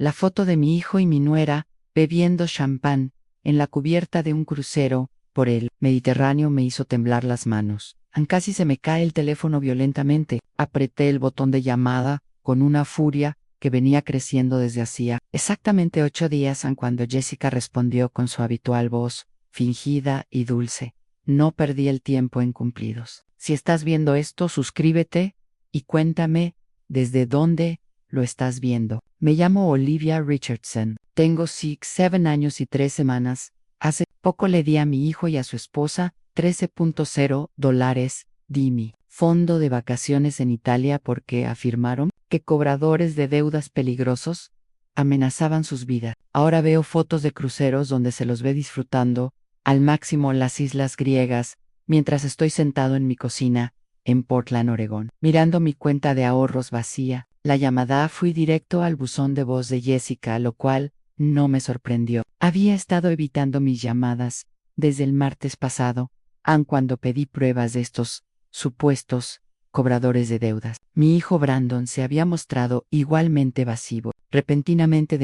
La foto de mi hijo y mi nuera, bebiendo champán, en la cubierta de un crucero, por el Mediterráneo me hizo temblar las manos. Casi se me cae el teléfono violentamente. Apreté el botón de llamada, con una furia que venía creciendo desde hacía exactamente 8 días, cuando Jessica respondió con su habitual voz, fingida y dulce. No perdí el tiempo en cumplidos. Si estás viendo esto, suscríbete y cuéntame desde dónde lo estás viendo. Me llamo Olivia Richardson. Tengo 7 años y 3 semanas. Hace poco le di a mi hijo y a su esposa $13.0 de mi fondo de vacaciones en Italia porque afirmaron que cobradores de deudas peligrosos amenazaban sus vidas. Ahora veo fotos de cruceros donde se los ve disfrutando al máximo las islas griegas, mientras estoy sentado en mi cocina en Portland, Oregón, mirando mi cuenta de ahorros vacía. La llamada fui directo al buzón de voz de Jessica, lo cual no me sorprendió. Había estado evitando mis llamadas desde el martes pasado, aun cuando pedí pruebas de estos supuestos cobradores de deudas. Mi hijo Brandon se había mostrado igualmente evasivo. Repentinamente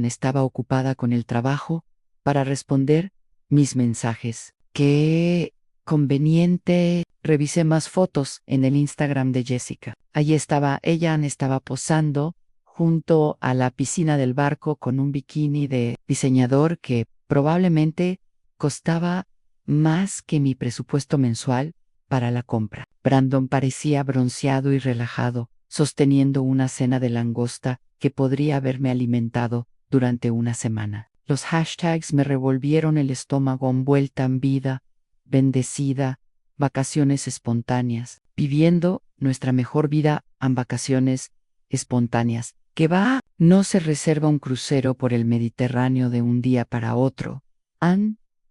estaba ocupada con el trabajo para responder mis mensajes. ¡Qué conveniente! Revisé más fotos en el Instagram de Jessica. Allí estaba ella, estaba posando junto a la piscina del barco con un bikini de diseñador que probablemente costaba más que mi presupuesto mensual para la compra. Brandon parecía bronceado y relajado, sosteniendo una cena de langosta que podría haberme alimentado durante una semana. Los hashtags me revolvieron el estómago envuelta en vida, bendecida, vacaciones espontáneas, viviendo nuestra mejor vida en vacaciones espontáneas. Que va, no se reserva un crucero por el Mediterráneo de un día para otro.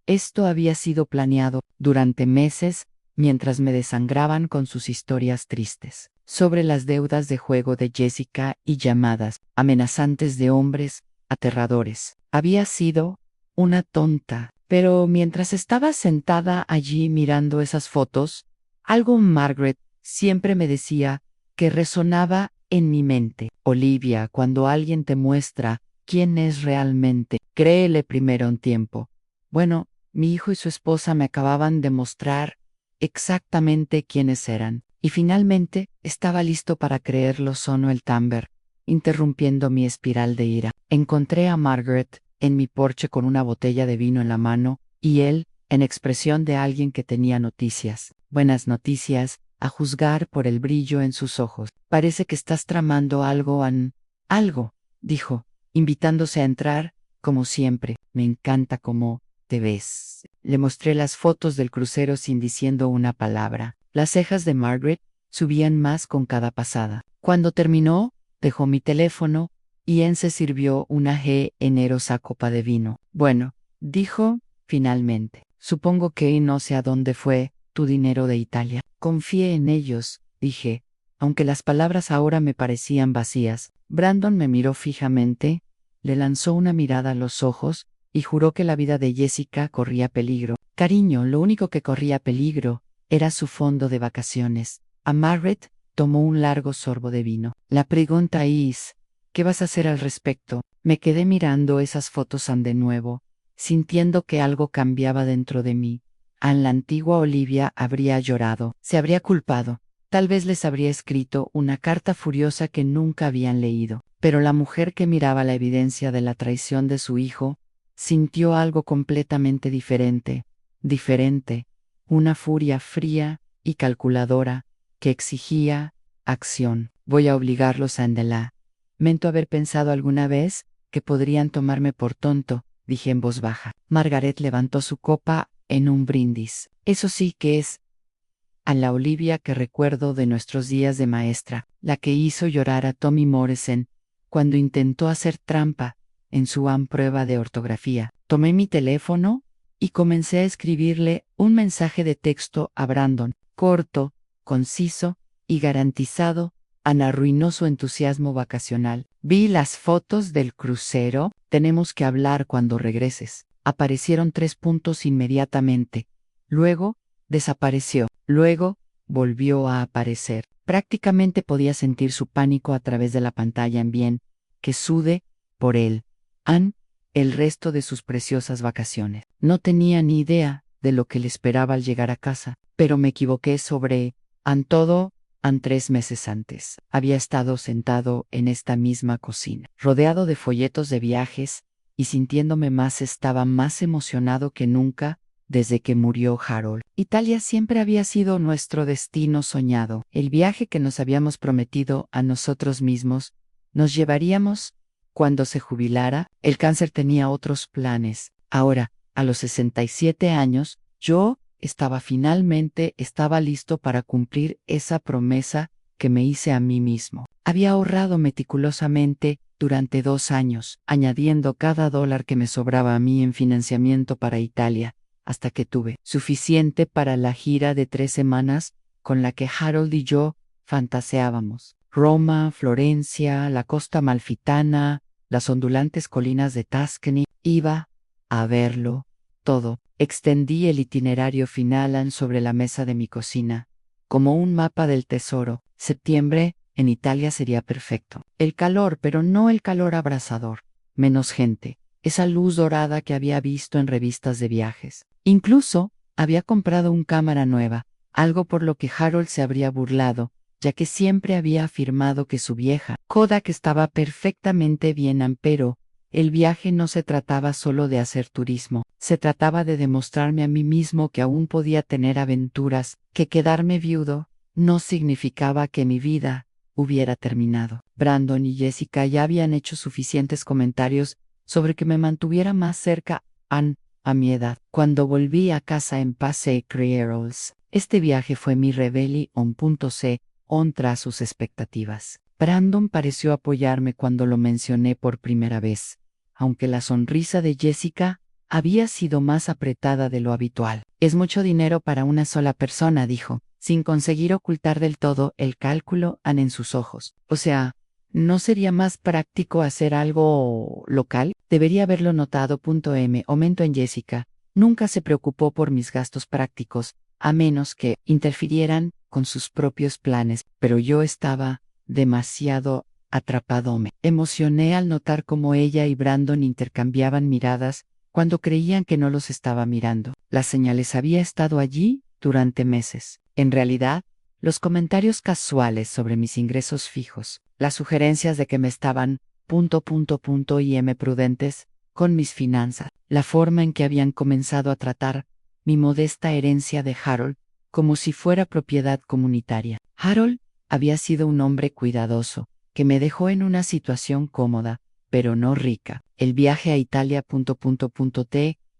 Esto había sido planeado durante meses mientras me desangraban con sus historias tristes sobre las deudas de juego de Jessica y llamadas amenazantes de hombres aterradores. Había sido una tonta, pero mientras estaba sentada allí mirando esas fotos, algo en Margaret siempre me decía que resonaba en mi mente. Olivia, cuando alguien te muestra quién es realmente, créele primero un tiempo. Bueno, mi hijo y su esposa me acababan de mostrar exactamente quiénes eran, y finalmente estaba listo para creerlo sonó el timbre, interrumpiendo mi espiral de ira. Encontré a Margaret en mi porche con una botella de vino en la mano, y él, en expresión de alguien que tenía noticias, buenas noticias, a juzgar por el brillo en sus ojos. Parece que estás tramando algo, algo, dijo, invitándose a entrar, como siempre. Me encanta cómo te ves. Le mostré las fotos del crucero sin diciendo una palabra. Las cejas de Margaret subían más con cada pasada. Cuando terminó, dejó mi teléfono y se sirvió una generosa copa de vino. Bueno, dijo, finalmente. Supongo que no sé a dónde fue tu dinero de Italia. Confié en ellos, dije, aunque las palabras ahora me parecían vacías. Brandon me miró fijamente, le lanzó una mirada a los ojos y juró que la vida de Jessica corría peligro. Cariño, lo único que corría peligro era su fondo de vacaciones. A Margaret tomó un largo sorbo de vino. La pregunta es, ¿qué vas a hacer al respecto? Me quedé mirando esas fotos de nuevo, sintiendo que algo cambiaba dentro de mí. La antigua Olivia habría llorado, se habría culpado. Tal vez les habría escrito una carta furiosa que nunca habían leído. Pero la mujer que miraba la evidencia de la traición de su hijo sintió algo completamente diferente, una furia fría y calculadora que exigía acción. Voy a obligarlos a endelar. Lamento haber pensado alguna vez que podrían tomarme por tonto, dije en voz baja. Margaret levantó su copa en un brindis. Eso sí que es a la Olivia que recuerdo de nuestros días de maestra, la que hizo llorar a Tommy Morrison cuando intentó hacer trampa en su prueba de ortografía. Tomé mi teléfono y comencé a escribirle un mensaje de texto a Brandon, corto, conciso y garantizado. Arruinó su entusiasmo vacacional. Vi las fotos del crucero. Tenemos que hablar cuando regreses. Aparecieron 3 puntos inmediatamente. Luego, desapareció. Luego, volvió a aparecer. Prácticamente podía sentir su pánico a través de la pantalla en bien, que sude por él, el resto de sus preciosas vacaciones. No tenía ni idea de lo que le esperaba al llegar a casa, pero me equivoqué sobre todo. 3 meses antes, había estado sentado en esta misma cocina, rodeado de folletos de viajes, y sintiéndome estaba más emocionado que nunca desde que murió Harold. Italia siempre había sido nuestro destino soñado, el viaje que nos habíamos prometido a nosotros mismos. Nos llevaríamos cuando se jubilara. El cáncer tenía otros planes. Ahora, a los 67 años, yo estaba listo para cumplir esa promesa que me hice a mí mismo. Había ahorrado meticulosamente durante 2 años, añadiendo cada dólar que me sobraba a mí en financiamiento para Italia, hasta que tuve suficiente para la gira de 3 semanas con la que Harold y yo fantaseábamos. Roma, Florencia, la costa amalfitana, las ondulantes colinas de Tuscany. Iba a verlo todo. Extendí el itinerario final sobre la mesa de mi cocina, como un mapa del tesoro. Septiembre, en Italia sería perfecto. El calor, pero no el calor abrasador. Menos gente. Esa luz dorada que había visto en revistas de viajes. Incluso, había comprado una cámara nueva, algo por lo que Harold se habría burlado, ya que siempre había afirmado que su vieja Kodak estaba perfectamente bien, pero el viaje no se trataba solo de hacer turismo, se trataba de demostrarme a mí mismo que aún podía tener aventuras, que quedarme viudo no significaba que mi vida hubiera terminado. Brandon y Jessica ya habían hecho suficientes comentarios sobre que me mantuviera más cerca a mi edad. Cuando volví a casa en Passaic Creerals, este viaje fue mi rebelión.c tras sus expectativas. Brandon pareció apoyarme cuando lo mencioné por primera vez, aunque la sonrisa de Jessica había sido más apretada de lo habitual. Es mucho dinero para una sola persona, dijo, sin conseguir ocultar del todo el cálculo en sus ojos. O sea, ¿no sería más práctico hacer algo local? Debería haberlo notado. Aumento en Jessica. Nunca se preocupó por mis gastos prácticos, a menos que interfirieran con sus propios planes, pero yo estaba demasiado atrapado. Me emocioné al notar cómo ella y Brandon intercambiaban miradas cuando creían que no los estaba mirando. Las señales había estado allí durante meses. En realidad, los comentarios casuales sobre mis ingresos fijos, las sugerencias de que me estaban prudentes con mis finanzas, la forma en que habían comenzado a tratar mi modesta herencia de Harold como si fuera propiedad comunitaria. Harold había sido un hombre cuidadoso, que me dejó en una situación cómoda, pero no rica. El viaje a Italia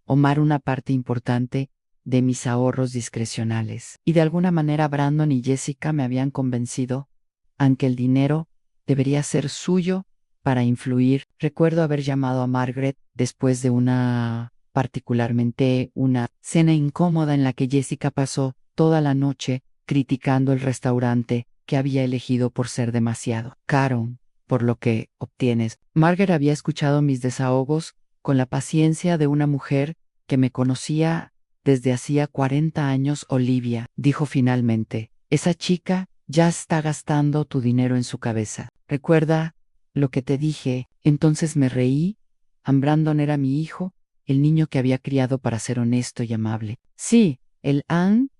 una parte importante de mis ahorros discrecionales. Y de alguna manera Brandon y Jessica me habían convencido, aunque el dinero debería ser suyo para influir. Recuerdo haber llamado a Margaret después de una cena incómoda en la que Jessica pasó toda la noche criticando el restaurante que había elegido por ser demasiado caro, por lo que obtienes. Margaret había escuchado mis desahogos con la paciencia de una mujer que me conocía desde hacía 40 años. Olivia, dijo finalmente, esa chica ya está gastando tu dinero en su cabeza. ¿Recuerda lo que te dije? Entonces me reí. Brandon era mi hijo, el niño que había criado para ser honesto y amable. Sí, el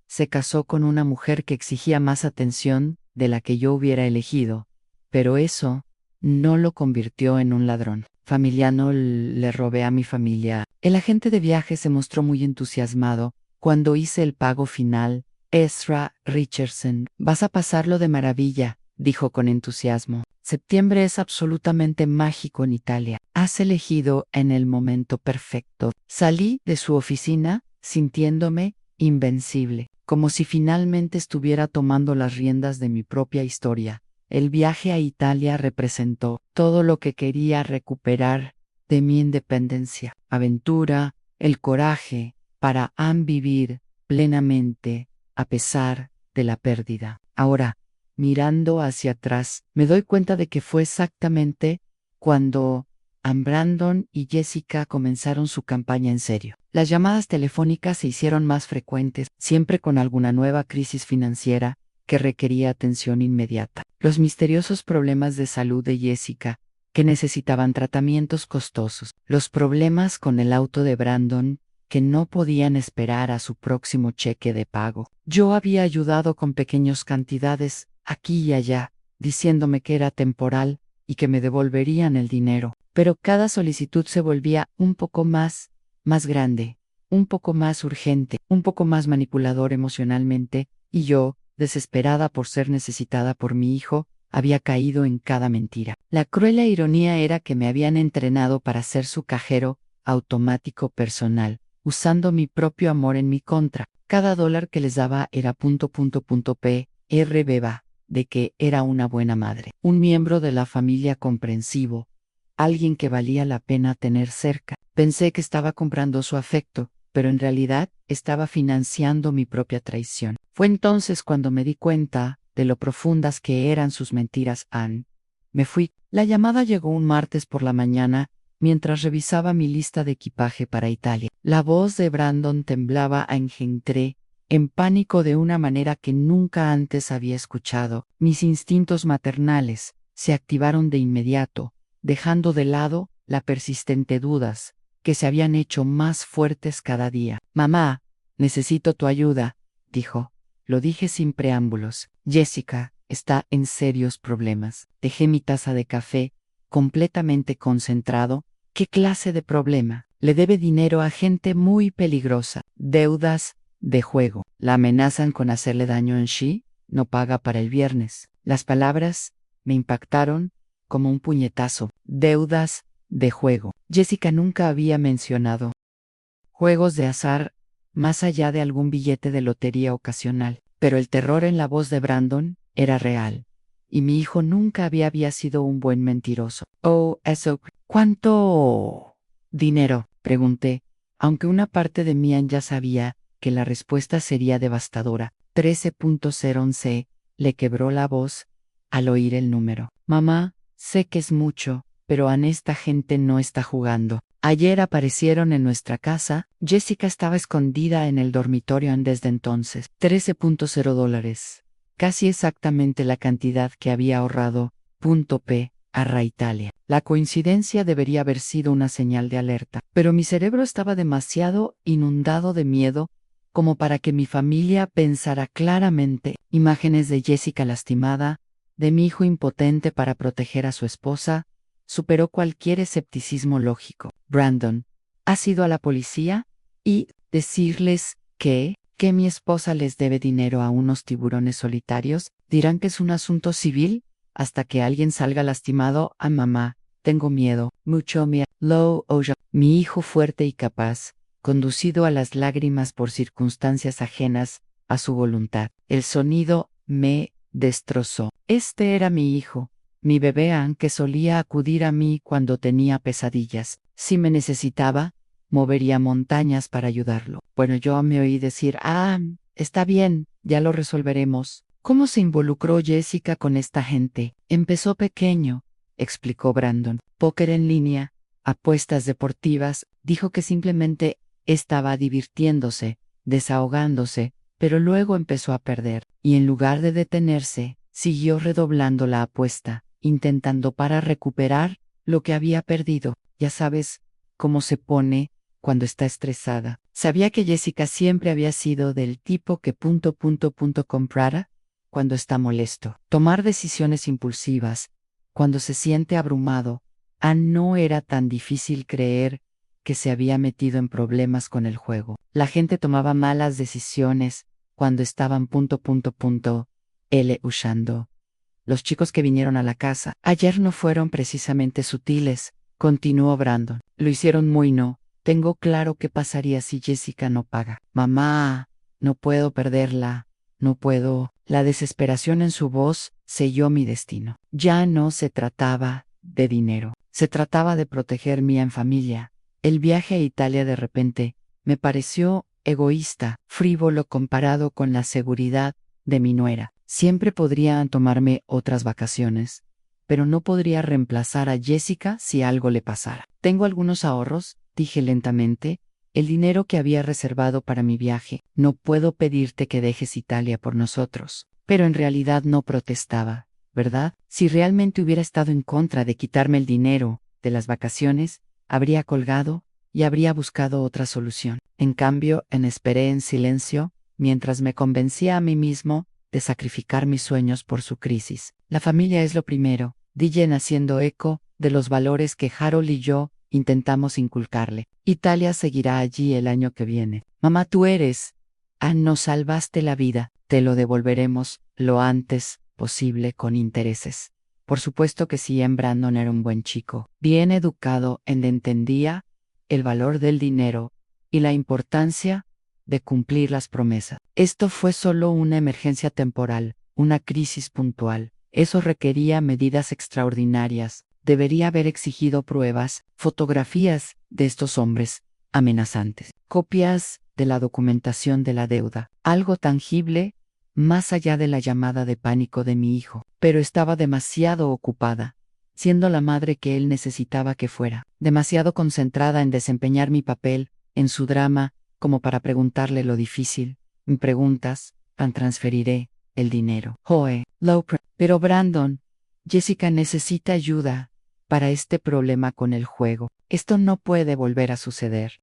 se casó con una mujer que exigía más atención de la que yo hubiera elegido, pero eso no lo convirtió en un ladrón. Familiano le robé a mi familia. El agente de viaje se mostró muy entusiasmado cuando hice el pago final. Ezra Richardson, vas a pasarlo de maravilla, dijo con entusiasmo. Septiembre es absolutamente mágico en Italia. Has elegido en el momento perfecto. Salí de su oficina sintiéndome invencible, como si finalmente estuviera tomando las riendas de mi propia historia. El viaje a Italia representó todo lo que quería recuperar de mi independencia, aventura, el coraje para vivir plenamente a pesar de la pérdida. Ahora, mirando hacia atrás, me doy cuenta de que fue exactamente cuando Brandon y Jessica comenzaron su campaña en serio. Las llamadas telefónicas se hicieron más frecuentes, siempre con alguna nueva crisis financiera que requería atención inmediata. Los misteriosos problemas de salud de Jessica, que necesitaban tratamientos costosos, los problemas con el auto de Brandon, que no podían esperar a su próximo cheque de pago. Yo había ayudado con pequeñas cantidades, aquí y allá, diciéndome que era temporal y que me devolverían el dinero. Pero cada solicitud se volvía un poco más grande, un poco más urgente, un poco más manipulador emocionalmente, y yo, desesperada por ser necesitada por mi hijo, había caído en cada mentira. La cruel ironía era que me habían entrenado para ser su cajero automático personal, usando mi propio amor en mi contra. Cada dólar que les daba era PRBA, de que era una buena madre, un miembro de la familia comprensivo, alguien que valía la pena tener cerca. Pensé que estaba comprando su afecto, pero en realidad estaba financiando mi propia traición. Fue entonces cuando me di cuenta de lo profundas que eran sus mentiras. Me fui. La llamada llegó un martes por la mañana, mientras revisaba mi lista de equipaje para Italia. La voz de Brandon temblaba. Entré en pánico de una manera que nunca antes había escuchado. Mis instintos maternales se activaron de inmediato, dejando de lado la persistente dudas, que se habían hecho más fuertes cada día. Mamá, necesito tu ayuda, dijo. Lo dije sin preámbulos. Jessica está en serios problemas. Dejé mi taza de café, completamente concentrado. ¿Qué clase de problema? Le debe dinero a gente muy peligrosa. Deudas de juego. La amenazan con hacerle daño en She. No paga para el viernes. Las palabras me impactaron como un puñetazo. Deudas de juego. Jessica nunca había mencionado juegos de azar más allá de algún billete de lotería ocasional, pero el terror en la voz de Brandon era real, y mi hijo nunca había sido un buen mentiroso. Oh, eso. ¿Cuánto dinero? Pregunté, aunque una parte de mí ya sabía que la respuesta sería devastadora. 13.011, le quebró la voz al oír el número. Mamá, sé que es mucho, pero esta gente no está jugando. Ayer aparecieron en nuestra casa. Jessica estaba escondida en el dormitorio desde entonces. $13.0. Casi exactamente la cantidad que había ahorrado. A Italia. La coincidencia debería haber sido una señal de alerta, pero mi cerebro estaba demasiado inundado de miedo como para que mi familia pensara claramente. Imágenes de Jessica lastimada, de mi hijo impotente para proteger a su esposa, superó cualquier escepticismo lógico. Brandon, ¿has ido a la policía? Y decirles que mi esposa les debe dinero a unos tiburones solitarios. Dirán que es un asunto civil hasta que alguien salga lastimado. Mamá, tengo miedo, mucho miedo. Mi hijo fuerte y capaz, conducido a las lágrimas por circunstancias ajenas a su voluntad. El sonido me destrozó. Este era mi hijo, mi bebé que solía acudir a mí cuando tenía pesadillas. Si me necesitaba, movería montañas para ayudarlo. Bueno, yo me oí decir, está bien, ya lo resolveremos. ¿Cómo se involucró Jessica con esta gente? Empezó pequeño, explicó Brandon. Póker en línea, apuestas deportivas. Dijo que simplemente estaba divirtiéndose, desahogándose, pero luego empezó a perder, y en lugar de detenerse, siguió redoblando la apuesta, intentando para recuperar lo que había perdido. Ya sabes cómo se pone cuando está estresada. Sabía que Jessica siempre había sido del tipo que comprara cuando está molesto. Tomar decisiones impulsivas, cuando se siente abrumado. No era tan difícil creer que se había metido en problemas con el juego. La gente tomaba malas decisiones cuando estaban usando. Los chicos que vinieron a la casa ayer no fueron precisamente sutiles, continuó Brandon. Lo hicieron muy no. Tengo claro qué pasaría si Jessica no paga. Mamá, no puedo perderla, no puedo. La desesperación en su voz selló mi destino. Ya no se trataba de dinero, se trataba de proteger mi familia. El viaje a Italia de repente me pareció egoísta, frívolo comparado con la seguridad de mi nuera. Siempre podría tomarme otras vacaciones, pero no podría reemplazar a Jessica si algo le pasara. Tengo algunos ahorros, dije lentamente, el dinero que había reservado para mi viaje. No puedo pedirte que dejes Italia por nosotros. Pero en realidad no protestaba. ¿verdad? Si realmente hubiera estado en contra de quitarme el dinero de las vacaciones, habría colgado y habría buscado otra solución. En cambio, esperé en silencio mientras me convencía a mí mismo de sacrificar mis sueños por su crisis. La familia es lo primero, dije haciendo eco de los valores que Harold y yo intentamos inculcarle. Italia seguirá allí el año que viene. Mamá, tú eres. Nos salvaste la vida. Te lo devolveremos lo antes posible con intereses. Por supuesto que sí, Brandon era un buen chico, bien educado, entendía el valor del dinero y la importancia de cumplir las promesas. Esto fue solo una emergencia temporal, una crisis puntual. Eso requería medidas extraordinarias. Debería haber exigido pruebas, fotografías de estos hombres amenazantes, copias de la documentación de la deuda, algo tangible más allá de la llamada de pánico de mi hijo. Pero estaba demasiado ocupada, siendo la madre que él necesitaba que fuera, demasiado concentrada en desempeñar mi papel, en su drama, como para preguntarle lo difícil. Me preguntas, transferiré el dinero. Joe, pero Brandon, Jessica necesita ayuda para este problema con el juego. Esto no puede volver a suceder.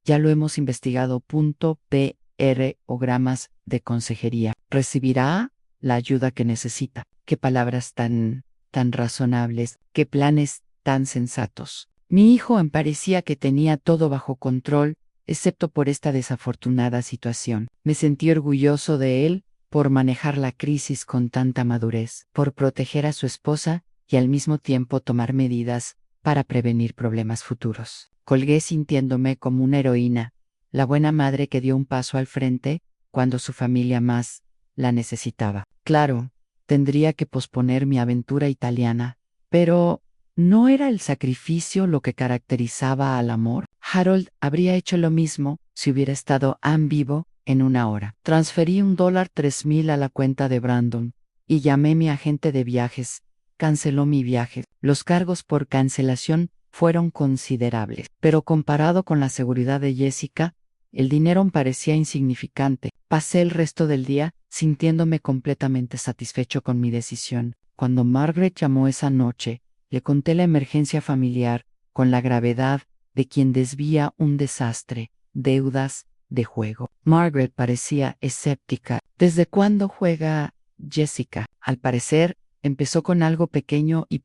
Ya lo hemos investigado. Programas de consejería. Recibirá la ayuda que necesita. Qué palabras tan razonables, qué planes tan sensatos. Mi hijo me parecía que tenía todo bajo control, excepto por esta desafortunada situación. Me sentí orgulloso de él por manejar la crisis con tanta madurez, por proteger a su esposa y al mismo tiempo tomar medidas para prevenir problemas futuros. Colgué sintiéndome como una heroína, la buena madre que dio un paso al frente cuando su familia más la necesitaba. Claro, tendría que posponer mi aventura italiana, pero ¿no era el sacrificio lo que caracterizaba al amor? Harold habría hecho lo mismo si hubiera estado vivo en una hora. Transferí $3,000 a la cuenta de Brandon y llamé a mi agente de viajes. Canceló mi viaje. Los cargos por cancelación fueron considerables, pero comparado con la seguridad de Jessica, el dinero me parecía insignificante. Pasé el resto del día sintiéndome completamente satisfecho con mi decisión. Cuando Margaret llamó esa noche, le conté la emergencia familiar con la gravedad de quien desvía un desastre, deudas de juego. Margaret parecía escéptica. ¿Desde cuándo juega Jessica? Al parecer, empezó con algo pequeño y ...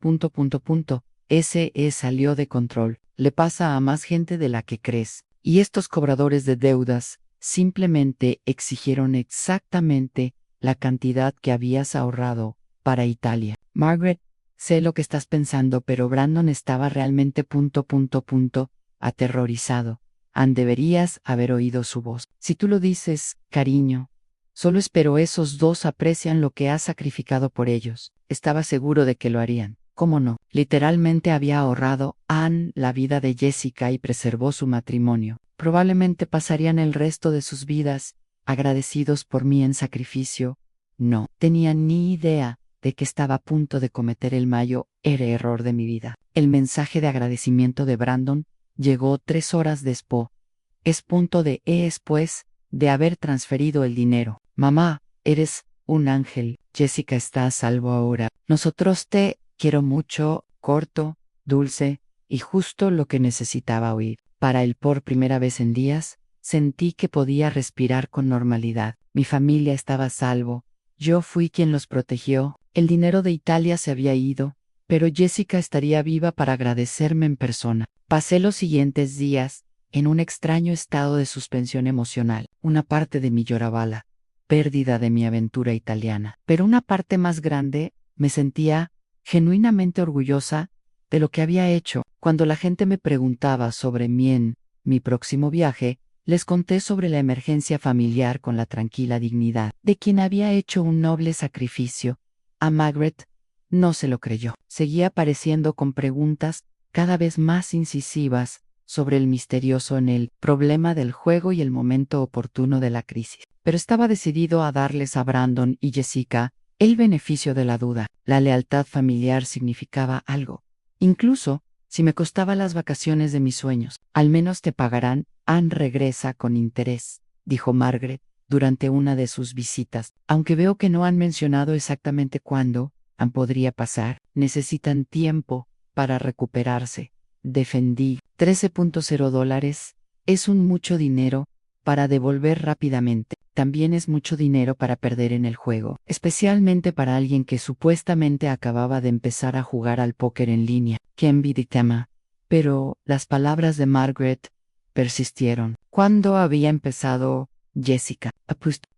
Ese salió de control. Le pasa a más gente de la que crees. Y estos cobradores de deudas simplemente exigieron exactamente la cantidad que habías ahorrado para Italia. Margaret, sé lo que estás pensando, pero Brandon estaba realmente ... aterrorizado. Deberías haber oído su voz. Si tú lo dices, cariño. Solo espero esos dos aprecian lo que has sacrificado por ellos. Estaba seguro de que lo harían. ¿Cómo no? Literalmente había ahorrado la vida de Jessica y preservó su matrimonio. Probablemente pasarían el resto de sus vidas agradecidos por mí en sacrificio. No tenía ni idea de que estaba a punto de cometer el mayor error de mi vida. El mensaje de agradecimiento de Brandon llegó 3 horas después. Después de haber transferido el dinero. Mamá, eres un ángel. Jessica está a salvo ahora. Nosotros te quiero mucho, corto, dulce, y justo lo que necesitaba oír. Para él, por primera vez en días, sentí que podía respirar con normalidad. Mi familia estaba a salvo. Yo fui quien los protegió. El dinero de Italia se había ido, pero Jessica estaría viva para agradecerme en persona. Pasé los siguientes días en un extraño estado de suspensión emocional. Una parte de mí lloraba la pérdida de mi aventura italiana, pero una parte más grande me sentía genuinamente orgullosa de lo que había hecho. Cuando la gente me preguntaba sobre mí en mi próximo viaje, les conté sobre la emergencia familiar con la tranquila dignidad de quien había hecho un noble sacrificio. A Margaret no se lo creyó. Seguía apareciendo con preguntas cada vez más incisivas sobre el misterioso en el problema del juego y el momento oportuno de la crisis. Pero estaba decidido a darles a Brandon y Jessica el beneficio de la duda. La lealtad familiar significaba algo. Incluso si me costaba las vacaciones de mis sueños. Al menos te pagarán. Anne regresa con interés, dijo Margaret durante una de sus visitas. Aunque veo que no han mencionado exactamente cuándo, Podría pasar. Necesitan tiempo para recuperarse. Defendí. $13.0 es un mucho dinero para devolver rápidamente. También es mucho dinero para perder en el juego, especialmente para alguien que supuestamente acababa de empezar a jugar al póker en línea. Kenby tema. Pero las palabras de Margaret persistieron. ¿Cuándo había empezado Jessica?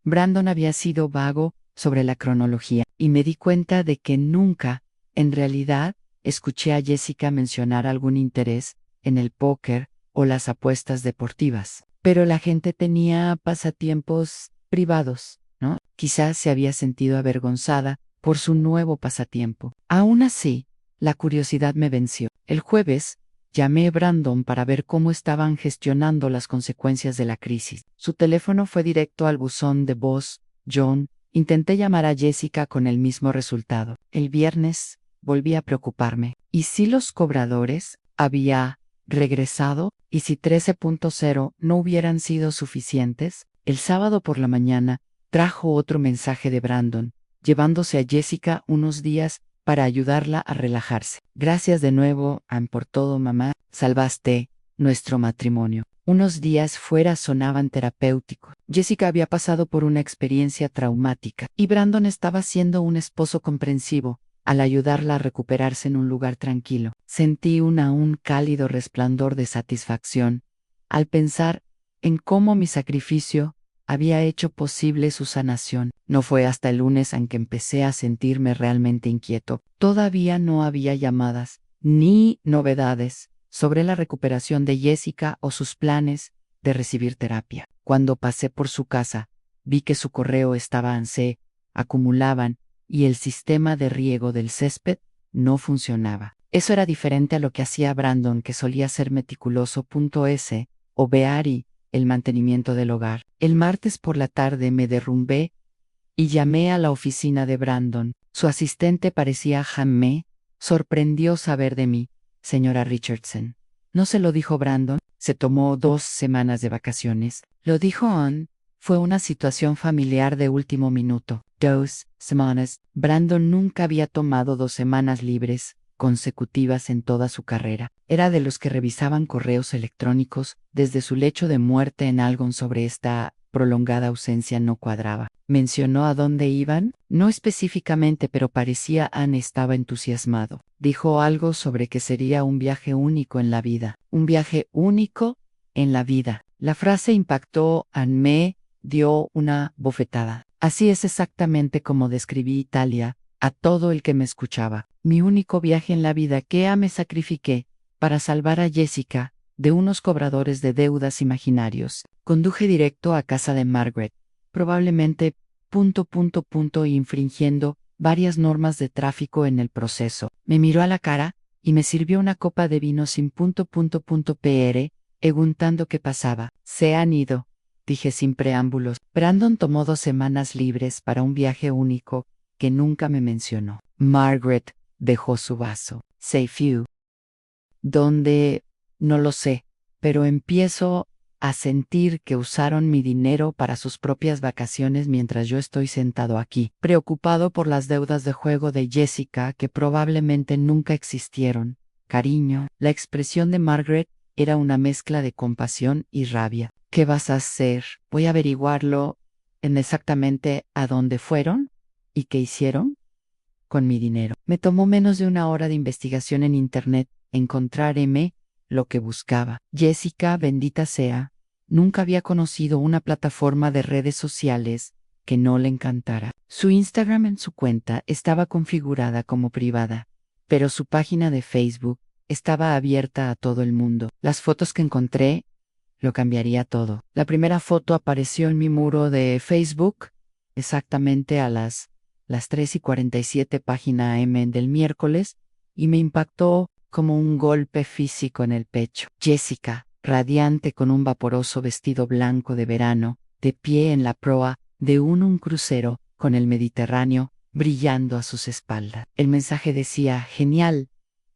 Brandon había sido vago sobre la cronología y me di cuenta de que nunca, en realidad, escuché a Jessica mencionar algún interés en el póker o las apuestas deportivas. Pero la gente tenía pasatiempos privados, ¿no? Quizás se había sentido avergonzada por su nuevo pasatiempo. Aún así, la curiosidad me venció. El jueves, llamé a Brandon para ver cómo estaban gestionando las consecuencias de la crisis. Su teléfono fue directo al buzón de voz, John. Intenté llamar a Jessica con el mismo resultado. El viernes, volví a preocuparme. ¿Y si los cobradores había regresado? ¿Y si 13.0 no hubieran sido suficientes? El sábado por la mañana, trajo otro mensaje de Brandon, llevándose a Jessica unos días para ayudarla a relajarse. Gracias de nuevo, por todo, mamá. Salvaste nuestro matrimonio. Unos días fuera sonaban terapéuticos. Jessica había pasado por una experiencia traumática y Brandon estaba siendo un esposo comprensivo al ayudarla a recuperarse en un lugar tranquilo. Sentí un cálido resplandor de satisfacción al pensar en cómo mi sacrificio había hecho posible su sanación. No fue hasta el lunes en que empecé a sentirme realmente inquieto. Todavía no había llamadas ni novedades sobre la recuperación de Jessica o sus planes de recibir terapia. Cuando pasé por su casa, vi que su correo estaba se acumulaban y el sistema de riego del césped no funcionaba. Eso era diferente a lo que hacía Brandon, que solía ser meticuloso. O Beari, el mantenimiento del hogar. El martes por la tarde me derrumbé y llamé a la oficina de Brandon. Su asistente parecía me sorprendió saber de mí, señora Richardson. ¿No se lo dijo Brandon? Se tomó 2 semanas de vacaciones. Lo dijo fue una situación familiar de último minuto. 2 semanas. Brandon nunca había tomado 2 semanas libres consecutivas en toda su carrera. Era de los que revisaban correos electrónicos desde su lecho de muerte en algo sobre esta prolongada ausencia no cuadraba. ¿Mencionó a dónde iban? No específicamente, pero parecía estaba entusiasmado. Dijo algo sobre que sería un viaje único en la vida. Un viaje único en la vida. La frase impactó me dio una bofetada. Así es exactamente como describí Italia a todo el que me escuchaba. Mi único viaje en la vida que me sacrifiqué para salvar a Jessica de unos cobradores de deudas imaginarios. Conduje directo a casa de Margaret, probablemente infringiendo varias normas de tráfico en el proceso. Me miró a la cara y me sirvió una copa de vino sin preguntando qué pasaba. Se han ido, dije sin preámbulos. Brandon tomó 2 semanas libres para un viaje único que nunca me mencionó. Margaret dejó su vaso. Save you. ¿Dónde? No lo sé, pero empiezo a sentir que usaron mi dinero para sus propias vacaciones mientras yo estoy sentado aquí, preocupado por las deudas de juego de Jessica que probablemente nunca existieron. Cariño, la expresión de Margaret era una mezcla de compasión y rabia. ¿Qué vas a hacer? Voy a averiguarlo en exactamente a dónde fueron y qué hicieron con mi dinero. Me tomó menos de 1 hora de investigación en internet encontrar lo que buscaba. Jessica, bendita sea, nunca había conocido una plataforma de redes sociales que no le encantara. Su Instagram en su cuenta estaba configurada como privada, pero su página de Facebook estaba abierta a todo el mundo. Las fotos que encontré lo cambiaría todo. La primera foto apareció en mi muro de Facebook exactamente a las 3:47 página del miércoles y me impactó como un golpe físico en el pecho. Jessica, radiante con un vaporoso vestido blanco de verano, de pie en la proa de un crucero con el Mediterráneo brillando a sus espaldas. El mensaje decía: genial,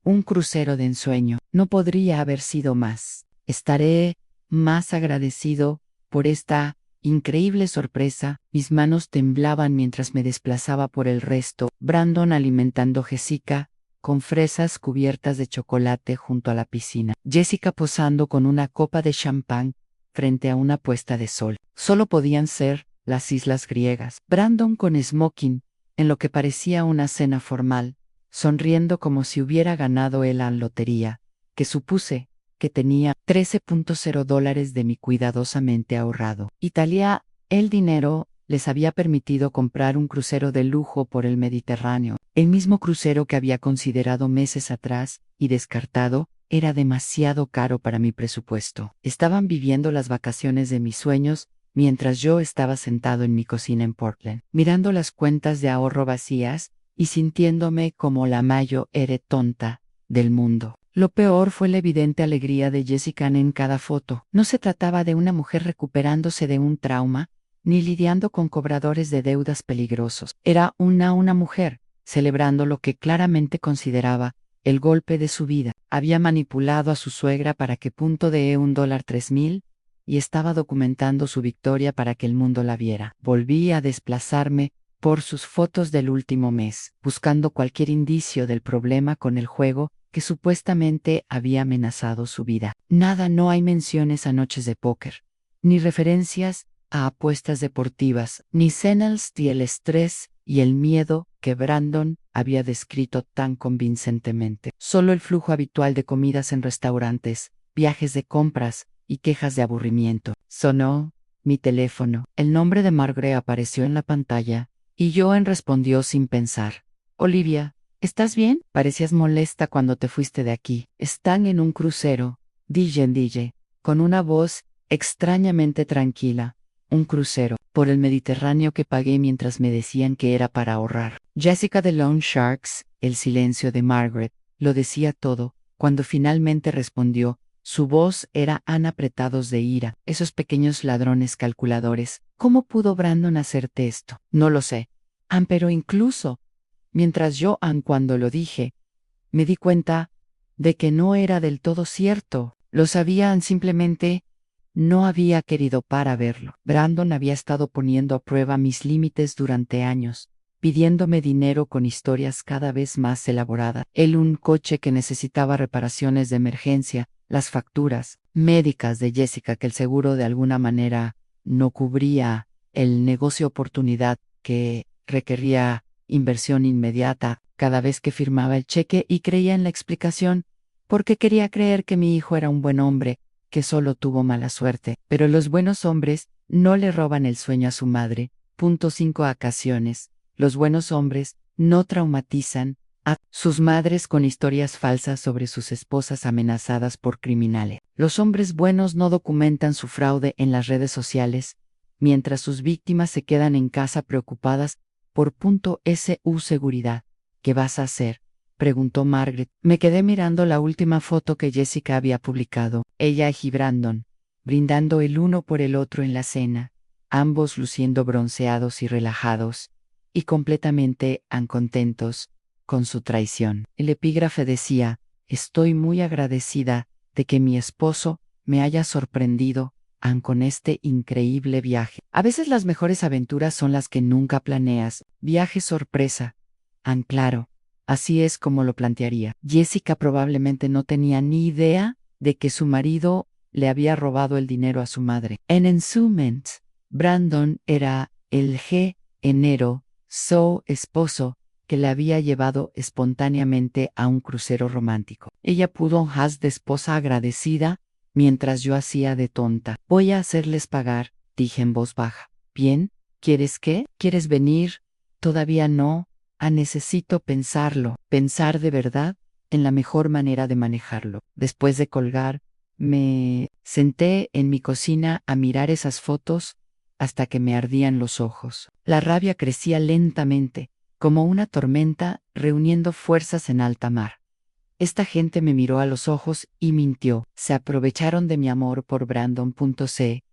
un crucero de ensueño. No podría haber sido más. Estaré más agradecido por esta increíble sorpresa, mis manos temblaban mientras me desplazaba por el resto. Brandon alimentando a Jessica con fresas cubiertas de chocolate junto a la piscina. Jessica posando con una copa de champán frente a una puesta de sol. Solo podían ser las islas griegas. Brandon con smoking, en lo que parecía una cena formal, sonriendo como si hubiera ganado él la lotería, que supuse que tenía $13.0 de mi cuidadosamente ahorrado. Italia, el dinero les había permitido comprar un crucero de lujo por el Mediterráneo. El mismo crucero que había considerado meses atrás y descartado era demasiado caro para mi presupuesto. Estaban viviendo las vacaciones de mis sueños mientras yo estaba sentado en mi cocina en Portland, mirando las cuentas de ahorro vacías y sintiéndome como la mayo ere tonta del mundo. Lo peor fue la evidente alegría de Jessica en cada foto. No se trataba de una mujer recuperándose de un trauma, ni lidiando con cobradores de deudas peligrosos. Era una mujer, celebrando lo que claramente consideraba el golpe de su vida. Había manipulado a su suegra para que de $3,000 y estaba documentando su victoria para que el mundo la viera. Volví a desplazarme por sus fotos del último mes, buscando cualquier indicio del problema con el juego que supuestamente había amenazado su vida. Nada, no hay menciones a noches de póker, ni referencias a apuestas deportivas, ni señales de el estrés y el miedo que Brandon había descrito tan convincentemente. Solo el flujo habitual de comidas en restaurantes, viajes de compras y quejas de aburrimiento. Sonó mi teléfono. El nombre de Margaret apareció en la pantalla y Joan respondió sin pensar. Olivia, ¿estás bien? Parecías molesta cuando te fuiste de aquí. Están en un crucero, dije, con una voz extrañamente tranquila. Un crucero por el Mediterráneo que pagué mientras me decían que era para ahorrar. Jessica de Loan Sharks, el silencio de Margaret, lo decía todo, cuando finalmente respondió. Su voz era apretados de ira. Esos pequeños ladrones calculadores. ¿Cómo pudo Brandon hacerte esto? No lo sé. Pero incluso, mientras cuando lo dije, me di cuenta de que no era del todo cierto. Lo sabían, simplemente no había querido para verlo. Brandon había estado poniendo a prueba mis límites durante años, pidiéndome dinero con historias cada vez más elaboradas. Un coche que necesitaba reparaciones de emergencia, las facturas médicas de Jessica que el seguro de alguna manera no cubría, el negocio oportunidad que requería inversión inmediata cada vez que firmaba el cheque y creía en la explicación, porque quería creer que mi hijo era un buen hombre, que solo tuvo mala suerte. Pero los buenos hombres no le roban el sueño a su madre. 5 ocasiones. Los buenos hombres no traumatizan a sus madres con historias falsas sobre sus esposas amenazadas por criminales. Los hombres buenos no documentan su fraude en las redes sociales, mientras sus víctimas se quedan en casa preocupadas por su seguridad. ¿Qué vas a hacer?, preguntó Margaret. Me quedé mirando la última foto que Jessica había publicado. Ella y Brandon, brindando el uno por el otro en la cena, ambos luciendo bronceados y relajados, y completamente contentos con su traición. El epígrafe decía: estoy muy agradecida de que mi esposo me haya sorprendido con este increíble viaje. A veces las mejores aventuras son las que nunca planeas. Viaje sorpresa. Claro, así es como lo plantearía. Jessica probablemente no tenía ni idea de que su marido le había robado el dinero a su madre. En su mente, Brandon era el su esposo, que la había llevado espontáneamente a un crucero romántico. Ella pudo de esposa agradecida, mientras yo hacía de tonta. Voy a hacerles pagar, dije en voz baja. Bien, ¿quieres qué? ¿Quieres venir? Todavía no. Necesito pensarlo. Pensar de verdad en la mejor manera de manejarlo. Después de colgar, me senté en mi cocina a mirar esas fotos hasta que me ardían los ojos. La rabia crecía lentamente, como una tormenta reuniendo fuerzas en alta mar. Esta gente me miró a los ojos y mintió. Se aprovecharon de mi amor por Brandon.c.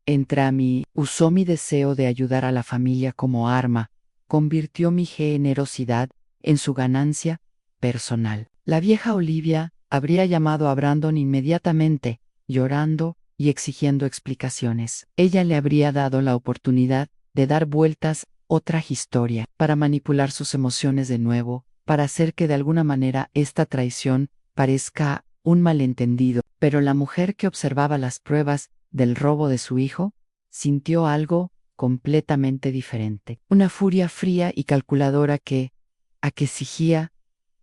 Entre a mí, usó mi deseo de ayudar a la familia como arma, convirtió mi generosidad en su ganancia personal. La vieja Olivia habría llamado a Brandon inmediatamente, llorando y exigiendo explicaciones. Ella le habría dado la oportunidad de dar vueltas otra historia, para manipular sus emociones de nuevo, para hacer que de alguna manera esta traición parezca un malentendido. Pero la mujer que observaba las pruebas del robo de su hijo sintió algo completamente diferente. Una furia fría y calculadora que exigía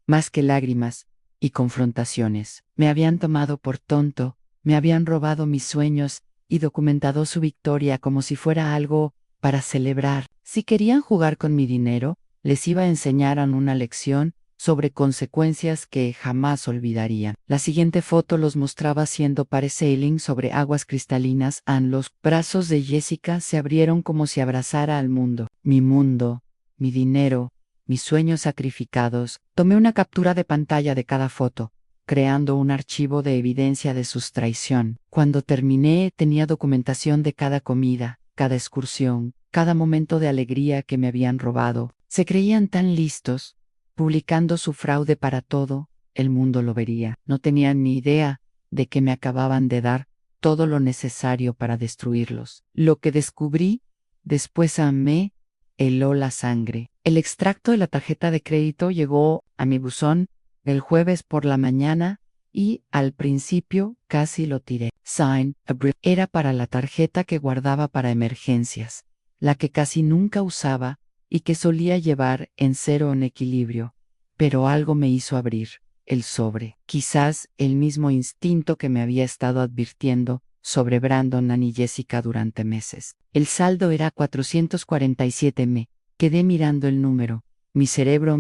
más que lágrimas y confrontaciones. Me habían tomado por tonto, me habían robado mis sueños y documentado su victoria como si fuera algo para celebrar. Si querían jugar con mi dinero, les iba a enseñar una lección sobre consecuencias que jamás olvidarían. La siguiente foto los mostraba haciendo parasailing sobre aguas cristalinas. Los brazos de Jessica se abrieron como si abrazara al mundo, mi dinero, mis sueños sacrificados. Tomé una captura de pantalla de cada foto, creando un archivo de evidencia de su traición. Cuando terminé, tenía documentación de cada comida, cada excursión, cada momento de alegría que me habían robado. Se creían tan listos, publicando su fraude para todo, el mundo lo vería. No tenían ni idea de que me acababan de dar todo lo necesario para destruirlos. Lo que descubrí, después me heló la sangre. El extracto de la tarjeta de crédito llegó a mi buzón el jueves por la mañana y, al principio, casi lo tiré. Era para la tarjeta que guardaba para emergencias, la que casi nunca usaba y que solía llevar en cero en equilibrio. Pero algo me hizo abrir el sobre. Quizás el mismo instinto que me había estado advirtiendo sobre Brandon y Jessica durante meses. El saldo era 447. Me quedé mirando el número. Mi cerebro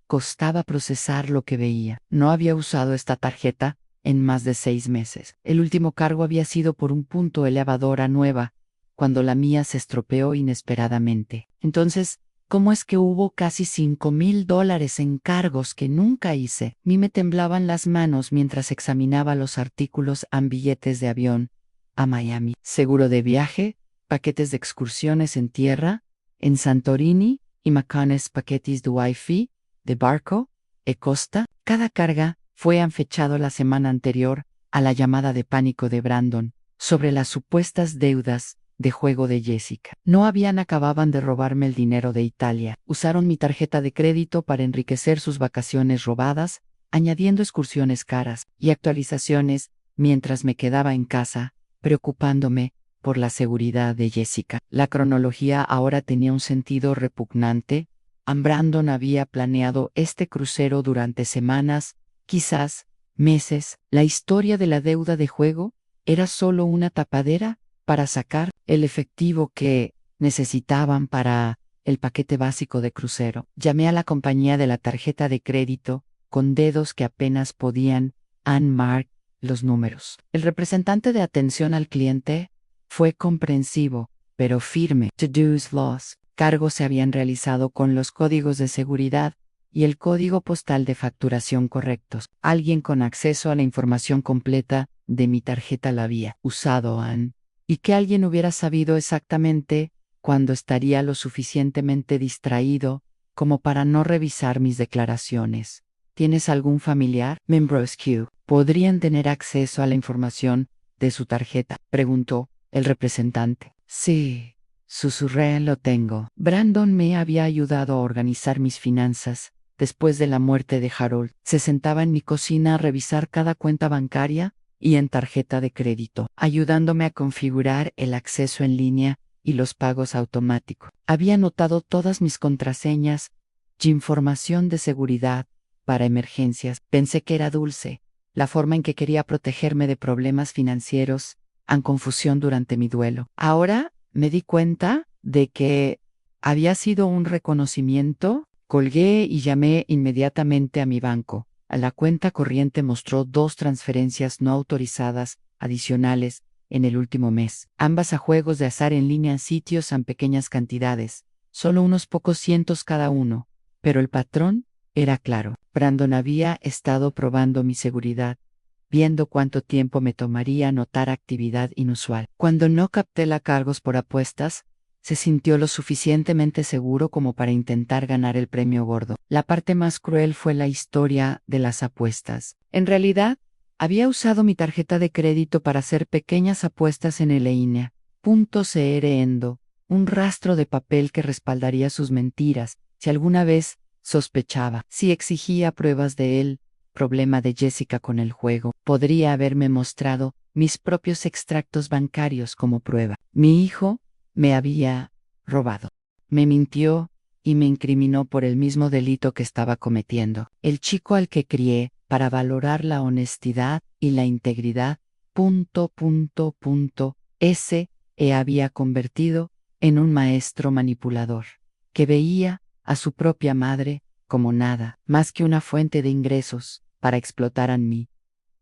costaba procesar lo que veía. No había usado esta tarjeta en más de 6 meses. El último cargo había sido por un punto elevadora nueva, cuando la mía se estropeó inesperadamente. Entonces, ¿cómo es que hubo casi $5,000 en cargos que nunca hice? Me temblaban las manos mientras examinaba los artículos en billetes de avión a Miami, seguro de viaje, paquetes de excursiones en tierra, en Santorini y Macanes paquetes de Wi-Fi, de barco, e costa. Cada carga fue fechado la semana anterior a la llamada de pánico de Brandon sobre las supuestas deudas de juego de Jessica. No acababan de robarme el dinero de Italia. Usaron mi tarjeta de crédito para enriquecer sus vacaciones robadas, añadiendo excursiones caras y actualizaciones mientras me quedaba en casa, preocupándome por la seguridad de Jessica. La cronología ahora tenía un sentido repugnante. Brandon había planeado este crucero durante semanas, quizás meses. La historia de la deuda de juego era solo una tapadera para sacar el efectivo que necesitaban para el paquete básico de crucero. Llamé a la compañía de la tarjeta de crédito, con dedos que apenas podían marcar los números. El representante de atención al cliente fue comprensivo, pero firme. Los cargos se habían realizado con los códigos de seguridad y el código postal de facturación correctos. Alguien con acceso a la información completa de mi tarjeta la había usado y que alguien hubiera sabido exactamente cuándo estaría lo suficientemente distraído como para no revisar mis declaraciones. ¿Tienes algún familiar? ¿Podrían tener acceso a la información de su tarjeta?, preguntó el representante. Sí, susurré, lo tengo. Brandon me había ayudado a organizar mis finanzas. Después de la muerte de Harold, se sentaba en mi cocina a revisar cada cuenta bancaria y en tarjeta de crédito, ayudándome a configurar el acceso en línea y los pagos automáticos. Había anotado todas mis contraseñas y información de seguridad para emergencias. Pensé que era dulce, la forma en que quería protegerme de problemas financieros, confusión durante mi duelo. Ahora me di cuenta de que había sido un reconocimiento. Colgué y llamé inmediatamente a mi banco. A la cuenta corriente mostró 2 transferencias no autorizadas adicionales en el último mes, ambas a juegos de azar en línea en sitios en pequeñas cantidades, solo unos pocos cientos cada uno, pero el patrón era claro. Brandon había estado probando mi seguridad, viendo cuánto tiempo me tomaría notar actividad inusual. Cuando no capté la cargos por apuestas, se sintió lo suficientemente seguro como para intentar ganar el premio gordo. La parte más cruel fue la historia de las apuestas. En realidad, Había usado mi tarjeta de crédito para hacer pequeñas apuestas en el INEA.CR, un rastro de papel que respaldaría sus mentiras, si alguna vez sospechaba. Si exigía pruebas de él, problema de Jessica con el juego, podría haberme mostrado mis propios extractos bancarios como prueba. Mi hijo me había robado. Me mintió y me incriminó por el mismo delito que estaba cometiendo. El chico al que crié para valorar la honestidad y la integridad, se había convertido en un maestro manipulador, que veía a su propia madre como nada más que una fuente de ingresos para explotar a mí.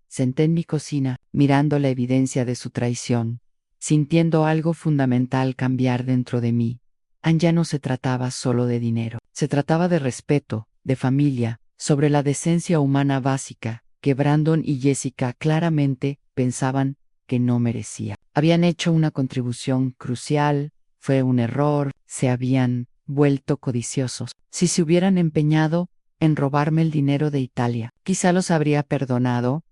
Senté en mi cocina, mirando la evidencia de su traición, sintiendo algo fundamental cambiar dentro de mí. Ya no se trataba solo de dinero, se trataba de respeto, de familia, sobre la decencia humana básica, que Brandon y Jessica claramente pensaban que no merecía. Habían hecho una contribución crucial, fue un error, se habían vuelto codiciosos. Si se hubieran empeñado en robarme el dinero de Italia, quizá los habría perdonado.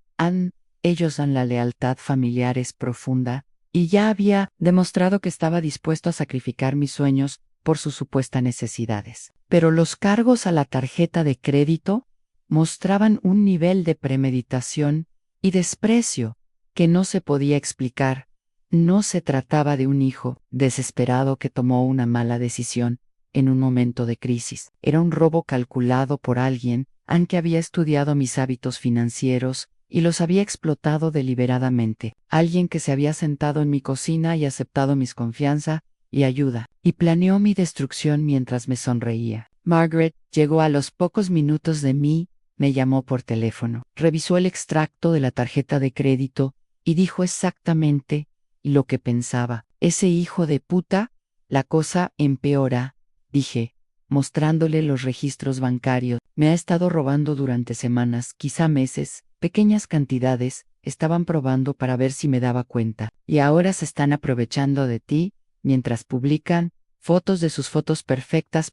Ellos dan la lealtad familiar es profunda, y ya había demostrado que estaba dispuesto a sacrificar mis sueños por sus supuestas necesidades. Pero los cargos a la tarjeta de crédito mostraban un nivel de premeditación y desprecio que no se podía explicar. No se trataba de un hijo desesperado que tomó una mala decisión en un momento de crisis. Era un robo calculado por alguien que había estudiado mis hábitos financieros y los había explotado deliberadamente. Alguien que se había sentado en mi cocina y aceptado mis confianza y ayuda, y planeó mi destrucción mientras me sonreía. Margaret llegó a los pocos minutos de mí, me llamó por teléfono, revisó el extracto de la tarjeta de crédito y dijo exactamente lo que pensaba. Ese hijo de puta, la cosa empeora, dije, mostrándole los registros bancarios. Me ha estado robando durante semanas, quizá meses, pequeñas cantidades, estaban probando para ver si me daba cuenta. Y ahora se están aprovechando de ti, mientras publican fotos de sus fotos perfectas.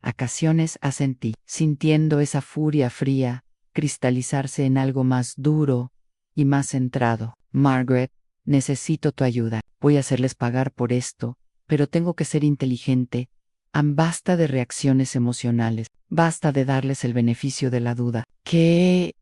Vacaciones hacen ti, sintiendo esa furia fría, cristalizarse en algo más duro y más centrado. Margaret, necesito tu ayuda. Voy a hacerles pagar por esto, pero tengo que ser inteligente. Basta de reacciones emocionales, basta de darles el beneficio de la duda. ¿Qué